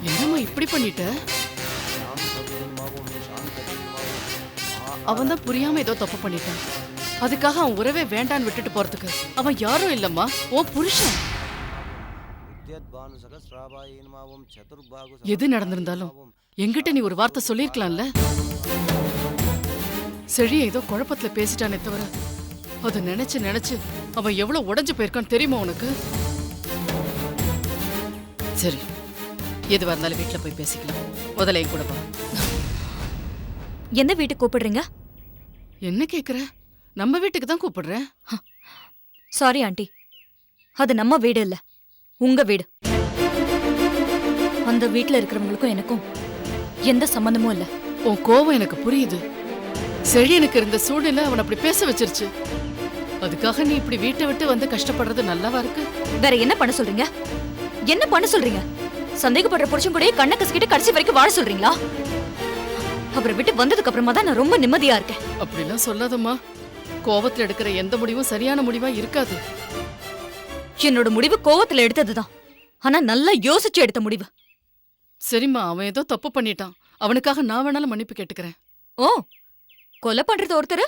என்னம்மா இப்படி பண்ணிட்ட? அவன் தான் புரியாம ஏதோ தப்பு பண்ணிட்டான். அதுக்காக அவன் உறவே வேண்டான்னு விட்டுட்டு போறதுக்கு அவன் யாரும் இல்லம்மா, ஓ புருஷன். எது நடந்திருந்தாலும் என்கிட்ட நீ ஒரு வார்த்தை சொல்லிருக்கலாம்ல. செழிய ஏதோ குழப்பத்துல பேசிட்டானே தவிர அதை நினைச்சு நினைச்சு அவன் எவ்வளவு உடைஞ்சு போயிருக்கான்னு தெரியுமா உனக்கு? சரி, எதுவா இருந்தாலும் வீட்டுல போய் பேசிக்கலாம். முதல்ல என் கூட போ. எந்த வீட்டுக்கு கூப்பிடுறீங்க? என்ன கேக்குற? நம்ம வீட்டுக்கு தான் கூப்பிடுறேன். சாரி ஆண்டி, அது நம்ம வீடு இல்ல, உங்க வீடு. அந்த வீட்டுல இருக்கிறவங்களுக்கும் எனக்கும் எந்த சம்பந்தமும் இல்ல. உன் கோவம் எனக்கு புரியுது. செழியனுக்கு இருந்த சூழ்நிலை அவன் அப்படி பேச வச்சிருச்சு. அதுக்காக நீ இப்படி வீட்டை விட்டு வந்து கஷ்டப்படுறது நல்லாவா இருக்கு? வேற என்ன பண்ண சொல்றீங்க? என்ன பண்ண சொல்றீங்க? சந்தேகப்படுற புருஷன் கூட கண்ணை கசிக்கிட்டு கடைசி வரைக்கும் வாழ சொல்றீங்களா? அவரை விட்டு வந்ததுக்கு அப்புறமா தான் நான் ரொம்ப நிம்மதியா இருக்கேன். அப்படிலாம் சொல்லாதம்மா. கோவத்துல எடுக்கிற எந்த முடிவும் சரியான முடிவா இருக்காது. என்னோட முடிவு கோவத்துல எடுத்ததுதான், ஆனா நல்லா யோசிச்சு எடுத்த முடிவு. சரிம்மா, அவன் ஏதோ தப்பு பண்ணிட்டான். அவனுக்காக நான் வேணாலும் மன்னிப்பு கேட்டுக்கிறேன். ஓ, கொலை பண்றது ஒருத்தர்,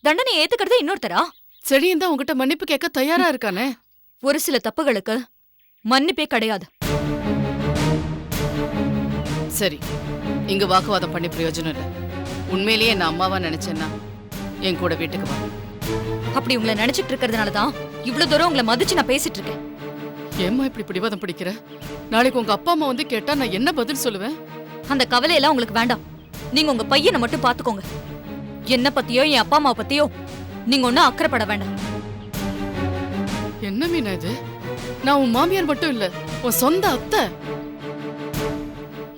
தண்டனை ஏத்துக்கிறது இன்னொருத்தரா? செழியன் தான் உங்ககிட்ட மன்னிப்பு கேட்க தயாரா இருக்கானே. ஒரு சில தப்புகளுக்கு மன்னிப்பே கிடையாது. சரி, இங்க வாக்குவாதம் பண்ணி பிரயோஜனம் இல்லை. உண்மையிலேயே நான் அம்மாவா நினைச்சேன்னா என் கூட வீட்டுக்கு வா. அப்படி உங்களை நினைச்சிட்டு இருக்கிறதுனால தான் இவ்வளவு தூரம் உங்களை மதிச்சு நான் பேசிட்டு இருக்கேன். ஏம்மா இப்படி பிடிவாதம் பிடிக்கிற? நாளைக்கு உங்க அப்பா அம்மா வந்து கேட்டா நான் என்ன பதில் சொல்லுவேன்? அந்த கவலையெல்லாம் உங்களுக்கு வேண்டாம். நீங்க உங்க பையனை மட்டும் பாத்துக்கோங்க. என்ன பத்தியோ என் அப்பா அம்மா பத்தியோ நீங்க ஒன்னும் அக்கறைப்பட வேண்டாம். என்ன மீனா இது? நான் உன் மாமியார் மட்டும் இல்ல, உன் சொந்த அத்தை.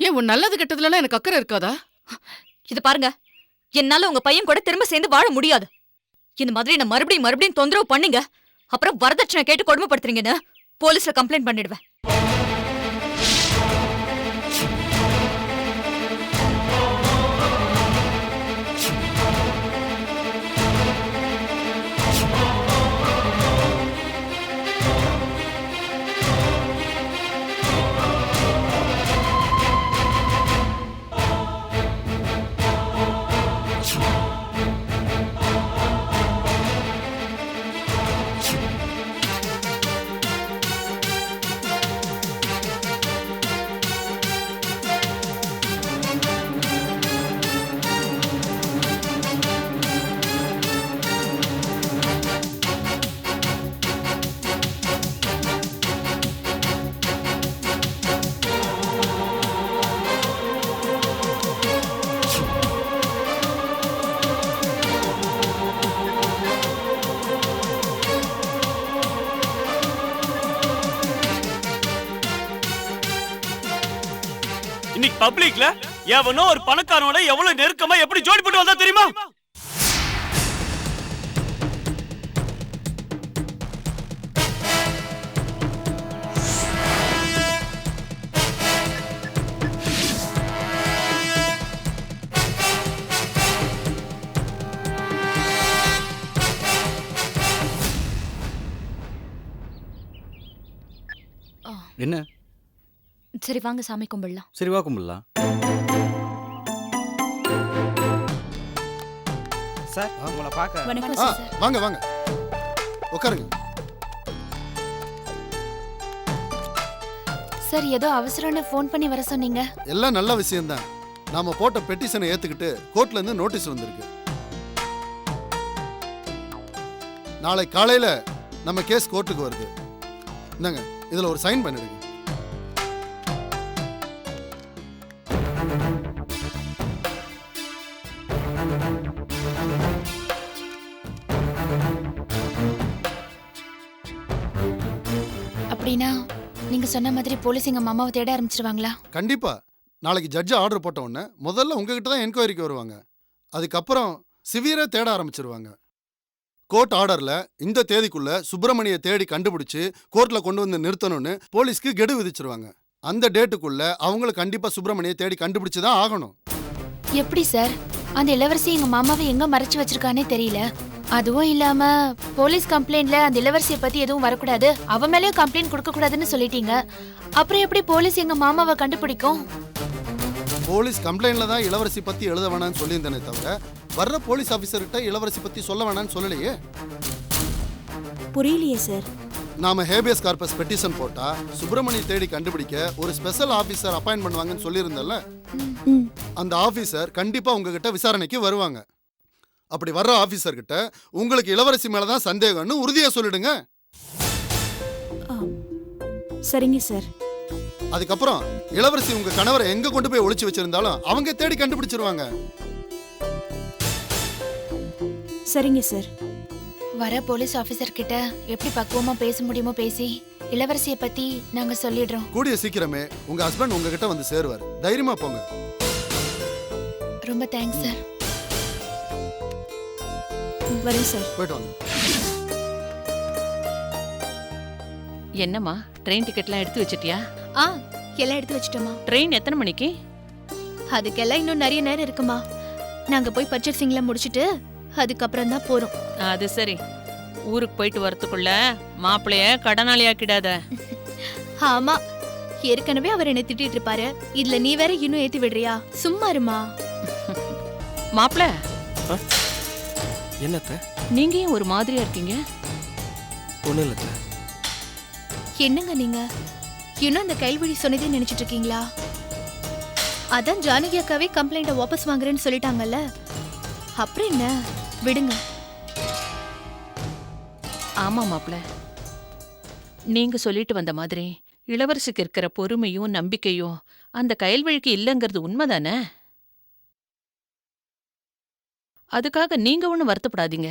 ஏன் உன் நல்லது கெட்டதுல எனக்கு அக்கறை இருக்காதா? இது பாருங்க, என்னால உங்க பையன் கூட திரும்ப சேர்ந்து வாழ முடியாது. இந்த மாதிரி நான் மறுபடியும் தொந்தரவு பண்ணீங்க, அப்புறம் வரதட்சணை கேட்டு கொடுமைப்படுத்துறீங்கன்னு போலீஸ்ல கம்ப்ளைண்ட் பண்ணிடுவேன். இன்னைக்கு பப்ளிக்ல எவனோ ஒரு பணக்காரனோட எவ்வளவு நெருக்கமா எப்படி ஜோடி போட்டு வந்தா தெரியுமா? என்ன? சரி வாங்க சாமி கும்பிடலாம். சரி வா கும்பிடலாம். சார் உங்களை பார்க்க. வணக்கம் ஆ, சார். வாங்க வாங்க உட்காருங்க. சார் ஏதோ அவசரம்னு ஃபோன் பண்ணி வர சொன்னீங்க. எல்லாம் நல்ல விஷயம்தான். நாம போட்ட பெட்டிஷனை ஏத்துக்கிட்டு கோர்ட்ல இருந்து நோட்டீஸ் வந்திருக்கு. நாளை காலையில நம்ம கேஸ் கோர்ட்டுக்கு வருது. இந்தாங்க, இதுல ஒரு சைன் பண்ணிடுங்க. அப்படின்னா நீங்க சொன்ன மாதிரி போலீஸ் எங்க மாமாவை தேட ஆரம்பிச்சிருவாங்களா? கண்டிப்பா. நாளைக்கு ஜட்ஜ் ஆர்டர் போட்ட உடனே முதல்ல உங்ககிட்ட தான் என்கொயரிக்கு வருவாங்க. அதுக்கப்புறம் சிவியரா தேட ஆரம்பிச்சிருவாங்க. கோர்ட் ஆர்டர்ல இந்த தேதிக்குள்ள சுப்பிரமணியை தேடி கண்டுபிடிச்சு கோர்ட்ல கொண்டு வந்து நிறுத்தணும்னு போலீஸ்க்கு கெடு விதிச்சிருவாங்க. அந்த டேட்டுக்குள்ள அவங்கள கண்டிப்பா சுப்பிரமணியை தேடி கண்டுபிடிச்சு தான் ஆகணும். எப்படி சார்? அந்த இளவரசி எங்க மாமாவை எங்க மறைச்சு வச்சிருக்கானே தெரியல. அதுவும் இல்லாம போலீஸ் கம்ப்ளைண்ட்ல அந்த இளவரசியை பத்தி எதுவும் வரக்கூடாது, அவ மேலயும் கம்ப்ளைண்ட் கொடுக்க கூடாதுன்னு சொல்லிட்டீங்க. அப்புறம் எப்படி போலீஸ் எங்க மாமாவை கண்டுபிடிக்கும்? போலீஸ் கம்ப்ளைண்ட்ல தான் இளவரசி பத்தி எழுத வேணாம்னு சொல்லியிருந்தேனே தவிர வர்ற போலீஸ் ஆபீசர்கிட்ட இளவரசி பத்தி சொல்ல வேணாம்னு சொல்லலையே. புரியலையே சார். நாம ஹேபியஸ் கார்பஸ் பெட்டிஷன் போட்டா சுப்பிரமணியை தேடி கண்டுபிடிக்க ஒரு ஸ்பெஷல் ஆபீசர் அப்பாயிண்ட் பண்ணுவாங்கன்னு சொல்லியிருந்தேன்ல. அந்த ஆபீசர் கண்டிப்பா உங்ககிட்ட விசாரணைக்கு வருவாங்க. அப்படி வர்ற ஆபீசர் கிட்ட உங்களுக்கு இளவரசி மேலதான் சந்தேகம்னு உறுதியா சொல்லிடுங்க. சரிங்க சார். அதுக்கப்புறம் இளவரசி உங்க கணவரை எங்க கொண்டு போய் ஒளிச்சு வச்சிருந்தாலும் அவங்க தேடி கண்டுபிடிச்சிருவாங்க. சரிங்க சார். வர போலீஸ் ஆபீசர் கிட்ட எப்படி பக்குவமா பேச முடியுமோ பேசி இளவரசியை பத்தி நாங்க சொல்லிடுறோம். கூடிய சீக்கிரமே உங்க ஹஸ்பண்ட் உங்ககிட்ட வந்து சேருவார். தைரியமா போங்க. ரொம்ப தேங்க்ஸ் சார். வரேன் சார். போயிட்டு வாங்க. என்னம்மா ட்ரெயின் டிக்கெட்லாம் எடுத்து வச்சிட்டியா? எல்லாம் எடுத்து வச்சிட்டோமா. ட்ரெயின் எத்தனை மணிக்கு? அதுக்கெல்லாம் இன்னும் நிறைய நேரம் இருக்குமா. நாங்க போய் பர்ச்சேசிங்லாம் முடிச்சிட்டு அதுக்கப்புறம் தான் போறோம். அது சரி, ஊருக்கு போயிட்டு வரதுக்குள்ள மாப்பிளைய கடனாளி ஆக்கிடாத. ஆமா, ஏற்கனவே அவர் என்ன திட்டிட்டு இருப்பாரு. இதுல நீ வேற இன்னும் ஏத்தி விடுறியா? சும்மா இருமா. மாப்பிள என்னத்த? நீங்க ஏன் ஒரு மாதிரியா இருக்கீங்க? ஒன்றும் இல்லத்த. என்னங்க நீங்க இன்னும் அந்த கைல்வழி சொன்னதே நினைச்சிட்டு இருக்கீங்களா? அதான் ஜானகி அக்காவே கம்ப்ளைண்ட வாபஸ் வாங்குறேன்னு சொல்லிட்டாங்கல்ல. அப்புறம் என்ன விடுங்க. ஆமா மாப்ள, நீங்க சொல்லிட்டு வந்த மாதிரி இளவரசிக்கு இருக்கிற பொறுமையும் நம்பிக்கையும் அந்த கயல்வழிக்கு இல்லைங்கிறது உண்மைதானே? அதுக்காக நீங்க ஒன்றும் வருத்தப்படாதீங்க.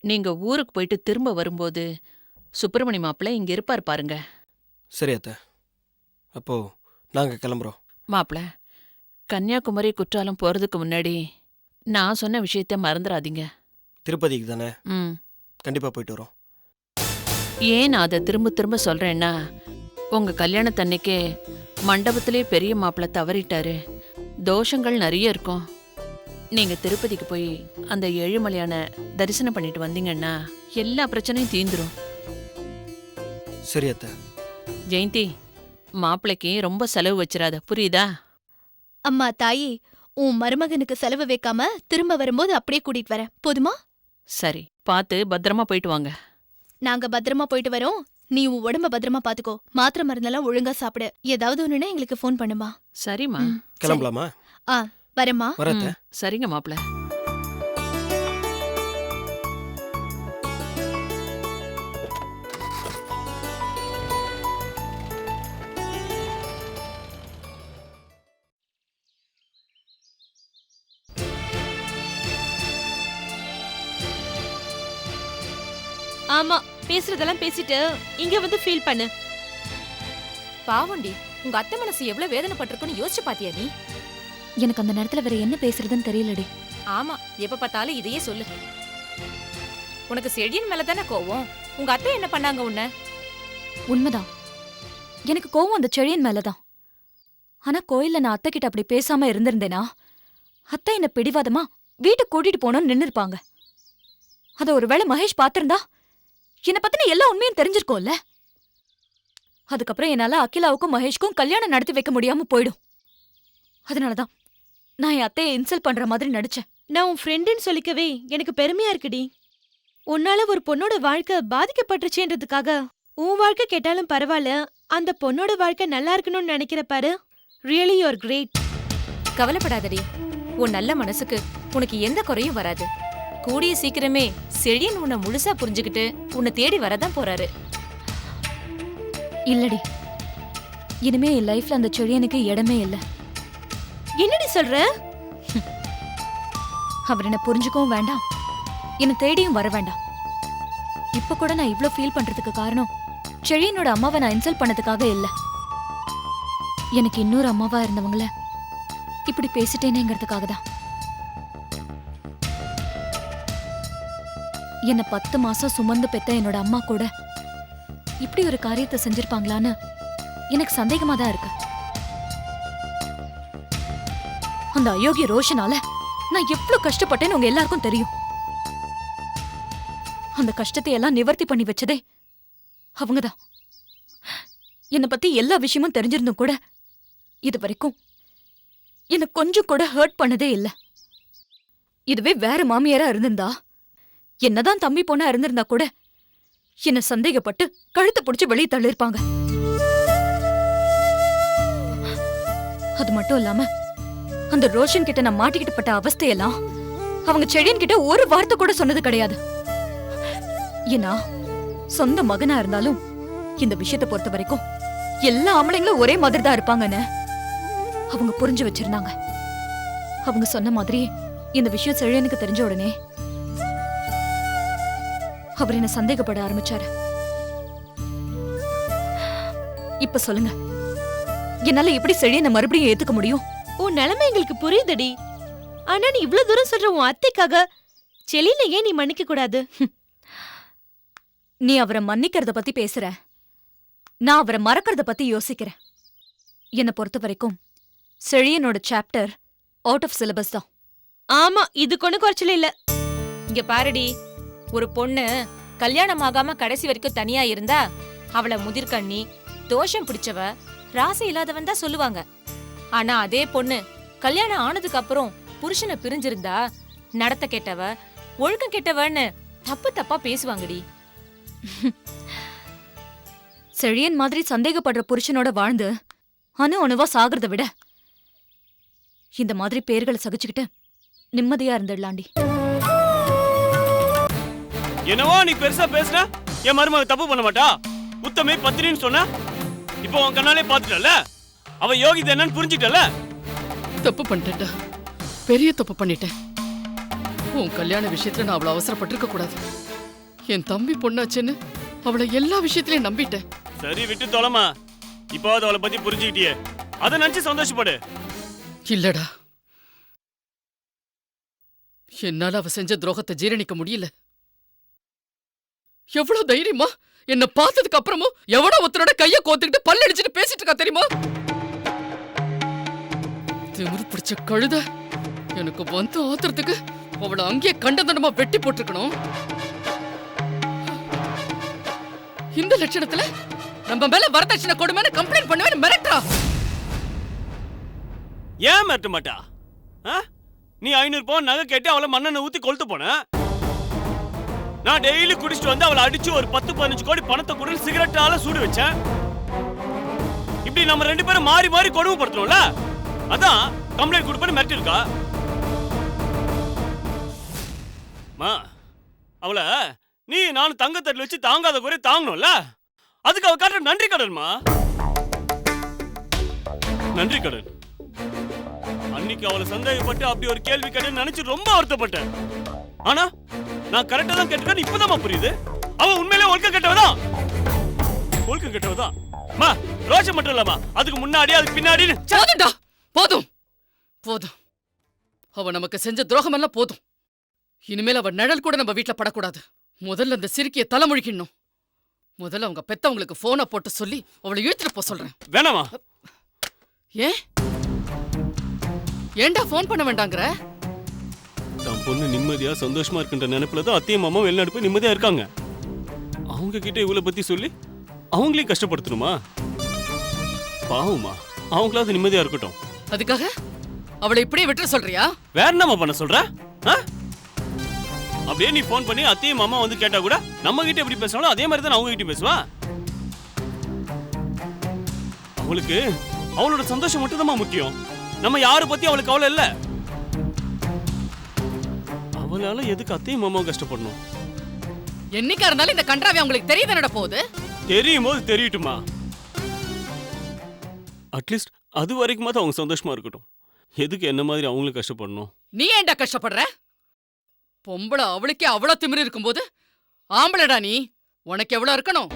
நீங்க ஊருக்கு போயிட்டு திரும்ப வரும்போது சுப்பிரமணி மாப்பிள்ள இங்க இருப்பார் பாருங்க. சரி அத்தை, அப்போ நாங்கள் கிளம்புறோம். மாப்பிள, கன்னியாகுமரி குற்றாலம் போறதுக்கு முன்னாடி நான் சொன்ன விஷயத்த மறந்துடாதீங்க. திருப்பதிக்கு தானே? ம். கண்டிப்பாக போயிட்டு வரோம். ஏன் நான் அதை திரும்ப திரும்ப சொல்றேன்னா, உங்க கல்யாணத்தன்னைக்கே மண்டபத்திலே பெரிய மாப்பிள்ள தவறிட்டாரு, தோஷங்கள் நிறைய இருக்கும். நீங்க திருப்பதிக்கு போய் அந்த ஏழுமலையான தரிசனம் பண்ணிட்டு வந்தீங்கன்னா எல்லா பிரச்சனையும் தீந்துரும். சரி அத்தை. ஜெயந்தி, மாப்பிள்ளைக்கு ரொம்ப செலவு வச்சிடாத, புரியுதா? அம்மா தாயி, உன் மருமகனுக்கு செலவு வைக்காம திரும்ப வரும்போது அப்படியே கூட்டிட்டு வரேன், போதுமா? சரி, பார்த்து பத்திரமா போயிட்டு வாங்க. நாங்க பத்திரமா போயிட்டு வரோம். நீ உன் உடம்ப பத்திரமா பாத்துக்கோ. மாத்திரை மருந்தெல்லாம் ஒழுங்கா சாப்பிடு. ஏதாவது ஒண்ணுன்னா எங்களுக்கு ஃபோன் பண்ணுமா? சரிம்மா. கிளம்பலாமா? வரேம்மா. வரத்த. சரிங்க மாப்பிள்ள. ஆமா, பேசுறதெல்லாம் பேசிட்டு இங்க வந்து ஃபீல் பண்ணு. பாவண்டி, உங்க அத்தை மனசு எவ்வளவு வேதனைப்பட்டிருக்குன்னு யோசிச்சு பாத்தியா நீ? எனக்கு அந்த நேரத்துல வேற என்ன பேசுறதுன்னு தெரியலடி. ஆமா, எப்ப பார்த்தாலும் இதையே சொல்லு. உனக்கு செழியன் மேல தானே கோவம். உங்க அத்தை என்ன பண்ணாங்க உன்ன? உண்மைதான், எனக்கு கோவம் அந்த செழியன் மேலதான். ஆனா கோயில்ல நான் அத்தை கிட்ட அப்படி பேசாம இருந்திருந்தேனா, அத்தை என்ன பிடிவாதமா வீட்டுக்கு கூட்டிட்டு போனோம்னு நின்னு இருப்பாங்க. அத ஒருவேளை மகேஷ் பாத்திருந்தா என்ன பத்தின எல்லா உண்மையும் தெரிஞ்சிருக்கோம்ல. அதுக்கப்புறம் என்னால அகிலாவுக்கும் மகேஷ்க்கும் கல்யாணம் நடத்தி வைக்க முடியாம போயிடும். அதனாலதான் நான் என் அத்தையை இன்சல்ட் பண்ற மாதிரி நடிச்சேன். நான் உன் ஃப்ரெண்டுன்னு சொல்லிக்கவே எனக்கு பெருமையா இருக்குடி. உன்னால ஒரு பொண்ணோட வாழ்க்கை பாதிக்கப்பட்டுருச்சேன்றதுக்காக உன் வாழ்க்கை கேட்டாலும் பரவாயில்ல, அந்த பொண்ணோட வாழ்க்கை நல்லா இருக்கணும்னு நினைக்கிற பாரு. Really you are great. கவலைப்படாதடி, உன் நல்ல மனசுக்கு உனக்கு எந்த குறையும் வராது. கூடிய சீக்கிரமே செழியன் உன்னை முழுசா புரிஞ்சுக்கிட்டு உன்னை தேடி வரதான் போறாரு. இல்லடி, இனிமே என் லைஃப்ல அந்த செழியனுக்கு இடமே இல்ல. என்னடி சொல்ற? அவர் என்ன புரிஞ்சுக்கவும் வேண்டாம், என்ன தேடியும் வர வேண்டாம். இப்ப கூட நான் இவ்ளோ ஃபீல் பண்றதுக்கு காரணம் செழியனோட அம்மாவை நான் இன்சல்ட் பண்ணதுக்காக இல்ல. எனக்கு இன்னொரு அம்மாவா இருந்தவங்கள இப்படி பேசிட்டேனேங்கிறதுக்காக தான். என்ன 10 மாசம் சுமந்து பெத்த என்னோட அம்மா கூட இப்படி ஒரு காரியத்தை செஞ்சிருப்பாங்களான்னு எனக்கு சந்தேகமா தான் இருக்கு. அந்த அயோக்கிய ரோஷனால நான் எவ்வளவு கஷ்டப்பட்டேன்னு உங்க எல்லாருக்கும் தெரியும். அந்த கஷ்டத்தை எல்லாம் நிவர்த்தி பண்ணி வச்சதே அவங்கதான். என்னை பத்தி எல்லா விஷயமும் தெரிஞ்சிருந்தும் கூட இது வரைக்கும் என்ன கொஞ்சம் கூட ஹர்ட் பண்ணதே இல்ல. இதுவே வேற மாமியாரா இருந்திருந்தா, என்னதான் தம்பி பொண்ணா இருந்திருந்தா கூட என்ன சந்தேகப்பட்டு கழுத்தை பிடிச்சு வெளியே தள்ளிருப்பாங்க. அது மட்டும் இல்லாம அந்த ரோஷன் கிட்ட நான் மாட்டிக்கிட்டு பட்ட அவஸ்தையெல்லாம் அவங்க செழியன் கிட்ட ஒரு வார்த்தை கூட சொன்னது கிடையாது. ஏன்னா சொந்த மகனா இருந்தாலும் இந்த விஷயத்தை பொறுத்த வரைக்கும் எல்லா ஆம்பளைங்களும் ஒரே மாதிரி தான் இருப்பாங்கன்னு அவங்க புரிஞ்சு வச்சிருந்தாங்க. அவங்க சொன்ன மாதிரி இந்த விஷயம் செழியனுக்கு தெரிஞ்ச உடனே அவர் என்ன சந்தேகப்பட ஆரம்பிச்சாரு. இப்ப சொல்லுங்க, என்னால எப்படி செழியனை மறுபடியும் ஏத்துக்க முடியும்? உன் நிலைமை எங்களுக்கு புரியுதடி. ஆனா நீ இவ்ளோ தூரம் சொல்ற உன் அத்தைக்காக செழியனை ஏன் நீ மன்னிக்க கூடாது? நீ அவரை மன்னிக்கிறத பத்தி பேசுற, நான் அவரை மறக்கிறத பத்தி யோசிக்கிறேன். என்னை பொறுத்த வரைக்கும் செழியனோட சாப்டர் அவுட் ஆஃப் சிலபஸ் தான். ஆமா, இது கொண்டு குறைச்சல இல்ல. இங்க பாருடி, ஒரு பொண்ணு கல்யாணம் ஆகாம கடைசி வரைக்கும் தனியா இருந்தா அவளை முதிர்கண்ணி, தோஷம் பிடிச்சவ, ராசி இல்லாதவன் தான் சொல்லுவாங்க. ஆனா அதே பொண்ணு கல்யாணம் ஆனதுக்கு அப்புறம் புருஷனை பிரிஞ்சிருந்தா நடத்த கெட்டவ, ஒழுக்கம் கெட்டவன்னு தப்பு தப்பா பேசுவாங்கடி. செழியன் மாதிரி சந்தேகப்படுற புருஷனோட வாழ்ந்து அணு அணுவா சாகிறத விட இந்த மாதிரி பேர்களை சகிச்சுக்கிட்டு நிம்மதியா இருந்துடலாண்டி. என்னவோ நீ பெருசா பேசுன, என் மருமக தப்பு பண்ண மாட்டா, உத்தமே பத்தினின்னு சொன்ன. இப்போ உன் கண்ணாலே பாத்துட்டல, அவ யோகிதை என்னன்னு புரிஞ்சிட்டல. தப்பு பண்ணிட்டேன்டா, பெரிய தப்பு பண்ணிட்டேன். உன் கல்யாண விஷயத்துல நான் அவளை அவசரப்பட்டிருக்க கூடாது. என் தம்பி பொண்ணாச்சுன்னு அவளை எல்லா விஷயத்திலயும் நம்பிட்டேன். சரி விட்டு தொலைமா, இப்போ அவளை பத்தி புரிஞ்சுக்கிட்டியே, அதை நினைச்சு சந்தோஷப்படு. இல்லடா, என்னால அவ செஞ்ச துரோகத்தை ஜீரணிக்க முடியல. எவ்வளவு தைரியமா என்ன பார்த்ததுக்கு அப்புறமும் எவனோ ஒருத்தரோட கைய கோத்துக்கிட்டு பல்லடிச்சுட்டு பேசிட்டு இருக்கா தெரியுமா? திமிரு பிடிச்ச கழுத. எனக்கு வந்து ஆத்துறதுக்கு அவளை அங்கேயே கண்டதனமா வெட்டி போட்டிருக்கணும். இந்த லட்சணத்துல நம்ம மேல வரதட்சணை கொடுமைன்னு கம்ப்ளைண்ட் பண்ணுவேன் மிரட்டா. ஏன் மிரட்ட மாட்டா? நீ 500 பவுன் நகை கேட்டு அவளை மண்ணெண்ணெய் ஊத்தி கொளுத்து போன. நான் டெய்லி குடிச்சிட்டு வந்து அவளை அடிச்சு ஒரு 10-15 கோடி பணத்தை கூட சிகரெட்டால சூடு வச்சேன். இப்படி நம்ம 2 பேரும் மாறி மாறி கொடுமைப்படுத்தணும்ல, அதான் கம்ப்ளைண்ட் கொடுப்பேன்னு மிரட்டி இருக்கா. அவளை நீ நானும் தங்கத்தட்டில் வச்சு தாங்காத குறை தாங்கணும்ல, அதுக்கு அவ காட்டுற நன்றி கடன்மா. நன்றி கடன். அன்னைக்கு அவளை சந்தேகப்பட்டு அப்படி ஒரு கேள்வி கேட்டு நினைச்சு ரொம்ப வருத்தப்பட்டேன். ஆனா நான் கரெக்டா தான் கேட்டுக்கன்னு இப்பதான் புரியுது. அவ உண்மையிலே ஒழுக்கம் கெட்டவதான். ஒழுக்கம் கெட்டவதான். ரோஷம் மட்டும் இல்லம்மா, அதுக்கு முன்னாடி அதுக்கு பின்னாடி. போதும் போதும், அவ நமக்கு செஞ்ச துரோகம் எல்லாம் போதும். இனிமேல் அவ நிழல் கூட நம்ம வீட்டுல படக்கூடாது. முதல்ல அந்த சிரிக்கிய தலைமொழிக்கணும். முதல்ல அவங்க பெத்தவங்களுக்கு போனை போட்டு சொல்லி அவளை இழுத்துட்டு போ சொல்றேன். வேணாமா? ஏன்டா போன் பண்ண வேண்டாங்கிற? தன் பொண்ணு நிம்மதியா சந்தோஷமா இருக்கின்ற நினைப்புலதான் அத்தையும் மாமா வெளிநாடு போய் நிம்மதியா இருக்காங்க. அவங்க கிட்ட இவளை பத்தி சொல்லி அவங்களையும் கஷ்டப்படுத்தணுமா? பாவமா, அவங்களாவது நிம்மதியா இருக்கட்டும். அதுக்காக அவளை இப்படியே விட்டு சொல்றியா? வேற என்னமா பண்ண சொல்ற? அப்படியே நீ போன் பண்ணி அத்தையும் மாமா வந்து கேட்டா கூட நம்ம கிட்ட எப்படி பேசுறாங்களோ அதே மாதிரி தான் அவங்க கிட்ட பேசுவா. அவளுக்கு அவளோட சந்தோஷம் மட்டும் தான் முக்கியம். நம்ம யாரை பத்தி அவளுக்கு கவலை இல்ல. அவளால எதுக்கு அத்தையும் மாமாவும் கஷ்டப்படணும்? என்னைக்கா இருந்தாலும் இந்த கன்றாவி அவங்களுக்கு தெரிய தானடா போகுது. தெரியும் போது தெரியட்டுமா. அட்லீஸ்ட் அது வரைக்கும் அவங்க சந்தோஷமா இருக்கட்டும். எதுக்கு என்ன மாதிரி அவங்களும் கஷ்டப்படணும்? நீ ஏன்டா கஷ்டப்படுற? பொம்பளை அவளுக்கே அவ்வளவு திமிரு இருக்கும்போது ஆம்பளடா நீ, உனக்கு எவ்வளவு இருக்கணும்?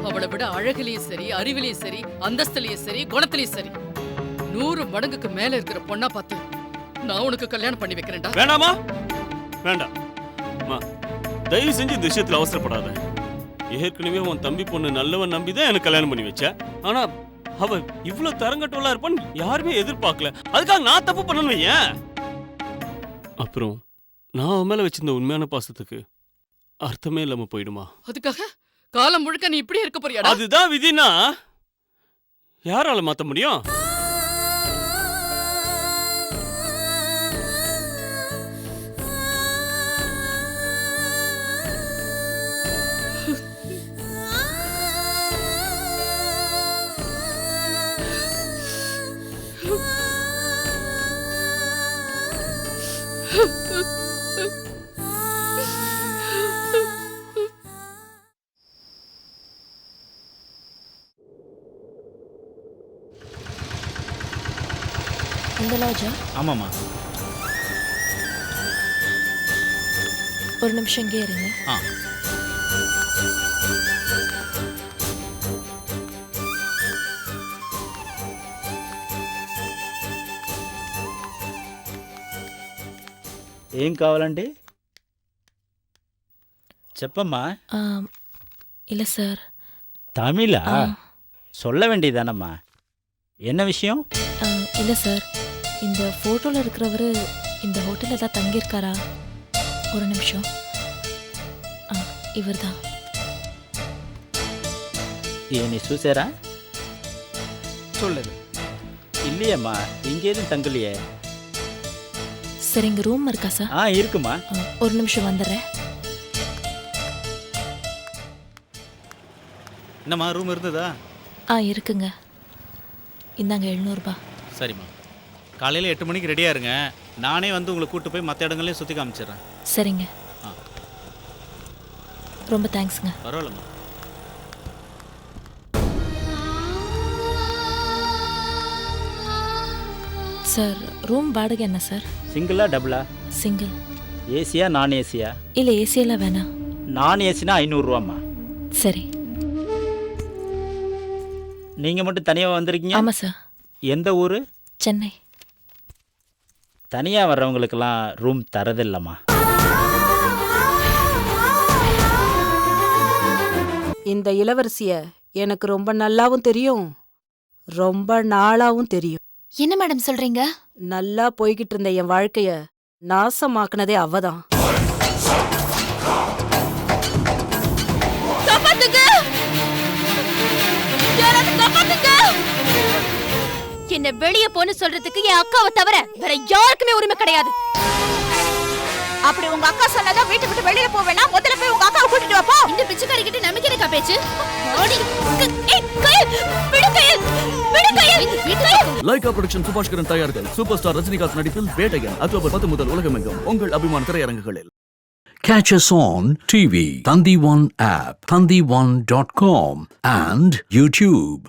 அவளை விட அழகுலயும் சரி, அறிவிலையும் சரி, அந்தஸ்துலயும் சரி, குணத்திலையும் சரி 100 மடங்குக்கு மேல இருக்கிற பொண்ணா பார்த்து நான் உனக்கு கல்யாணம் பண்ணி வைக்கிறேன்டா. வேணாமா? வேண்டாம். தயவு செஞ்சு இந்த விஷயத்துல அவசரப்படாத. ஏற்கனவே உன் தம்பி பொண்ணு நல்லவன் நம்பிதான் எனக்கு கல்யாணம் பண்ணி வச்ச. ஆனா அவ இவ்வளவு தரங்கட்டவளா இருப்பான்னு யாருமே எதிர்பார்க்கல. அதுக்காக நான் தப்பு பண்ணணும். ஏன் அப்புறம் நான் அவன் மேல வச்சிருந்த உண்மையான பாசத்துக்கு அர்த்தமே இல்லாம போயிடுமா? அதுக்காக காலம் முழுக்க நீ இப்படி இருக்க போறியாடா? அதுதான் விதினா யாரால மாத்த முடியும்? இந்த லாட்ஜா? ஆமாம்மா. ஒரு நிமிஷம் இங்கே இருங்க. ఏం కావాలండి? చెప్పమ్మా. இல்ல சார். தமிழா? சொல்ல வேண்டியதானம்மா. என்ன விஷயம்? இல்ல சார், இந்த போட்டோல இருக்கிறவரு இந்த ஹோட்டல்ல தான் தங்கியிருக்காரா? ஒரு நிமிஷம். இவர்தான். ఈయన్ని చూసారా? చూడలేదు. இல்லையம்மா, இங்கே எதுவும் தங்கலையே. சரி, இங்க ரூம் இருக்கா சார்? இருக்குமா. ஒரு நிமிஷம் வந்துடுறேன். என்னம்மா, ரூம் இருந்ததா? இருக்குங்க. இந்தாங்க 700 ரூபாய். சரிம்மா, காலையில் 8 மணிக்கு ரெடியாக இருங்க. நானே வந்து உங்களை கூட்டு போய் மற்ற இடங்களையும் சுற்றி காமிச்சிடுறேன். சரிங்க. ஆ. ரொம்ப தேங்க்ஸ்ங்க. பரவாயில்லம்மா. சார் ரூம் வாடகை என்ன சார்? சிங்கிளா டபுளா? சிங்கிள். ஏசியா நான் ஏசியா? இல்லை ஏசியெல்லாம் வேணாம். நான் ஏசினா 500 சரி. நீங்கள் மட்டும் தனியாக வந்திருக்கீங்க? ஆமாம் சார். எந்த ஊர்? சென்னை. தனியாக வர்றவங்களுக்கெல்லாம் ரூம் தரதில்லம்மா. இந்த இளவரசிய எனக்கு ரொம்ப நல்லாவும் தெரியும், ரொம்ப நாளாவும் தெரியும். என்ன மேடம் சொல்றீங்க? நல்லா போய்கிட்டு இருந்த என் வாழ்க்கைய நாசமாக்குனதே அவதான். என்ன வெளிய போன்னு சொல்றதுக்கு என் அக்காவை தவிர வேற யாருக்குமே உரிமை கிடையாது. அப்படி உங்க அக்கா சொன்னதா வீட்டை விட்டு வெளியில போவேனா? முதல்ல போய் உங்க அக்காவை கூட்டிட்டு வா போ. இந்த பிச்சைக்காரி கிட்ட நமக்கு என்னக்கா பேச்சு? லைகா புரொடக்ஷன் சுபாஷ்கரன் தயாரித்தல் சூப்பர் ஸ்டார் ரஜினிகாந்த் நடிப்பில் வேட்டையன் அக்டோபர் 10 முதல் உலகமெங்கும் உங்கள் அபிமான திரையரங்குகளில். Catch us on TV, Thandivan app, thandivan.com and YouTube.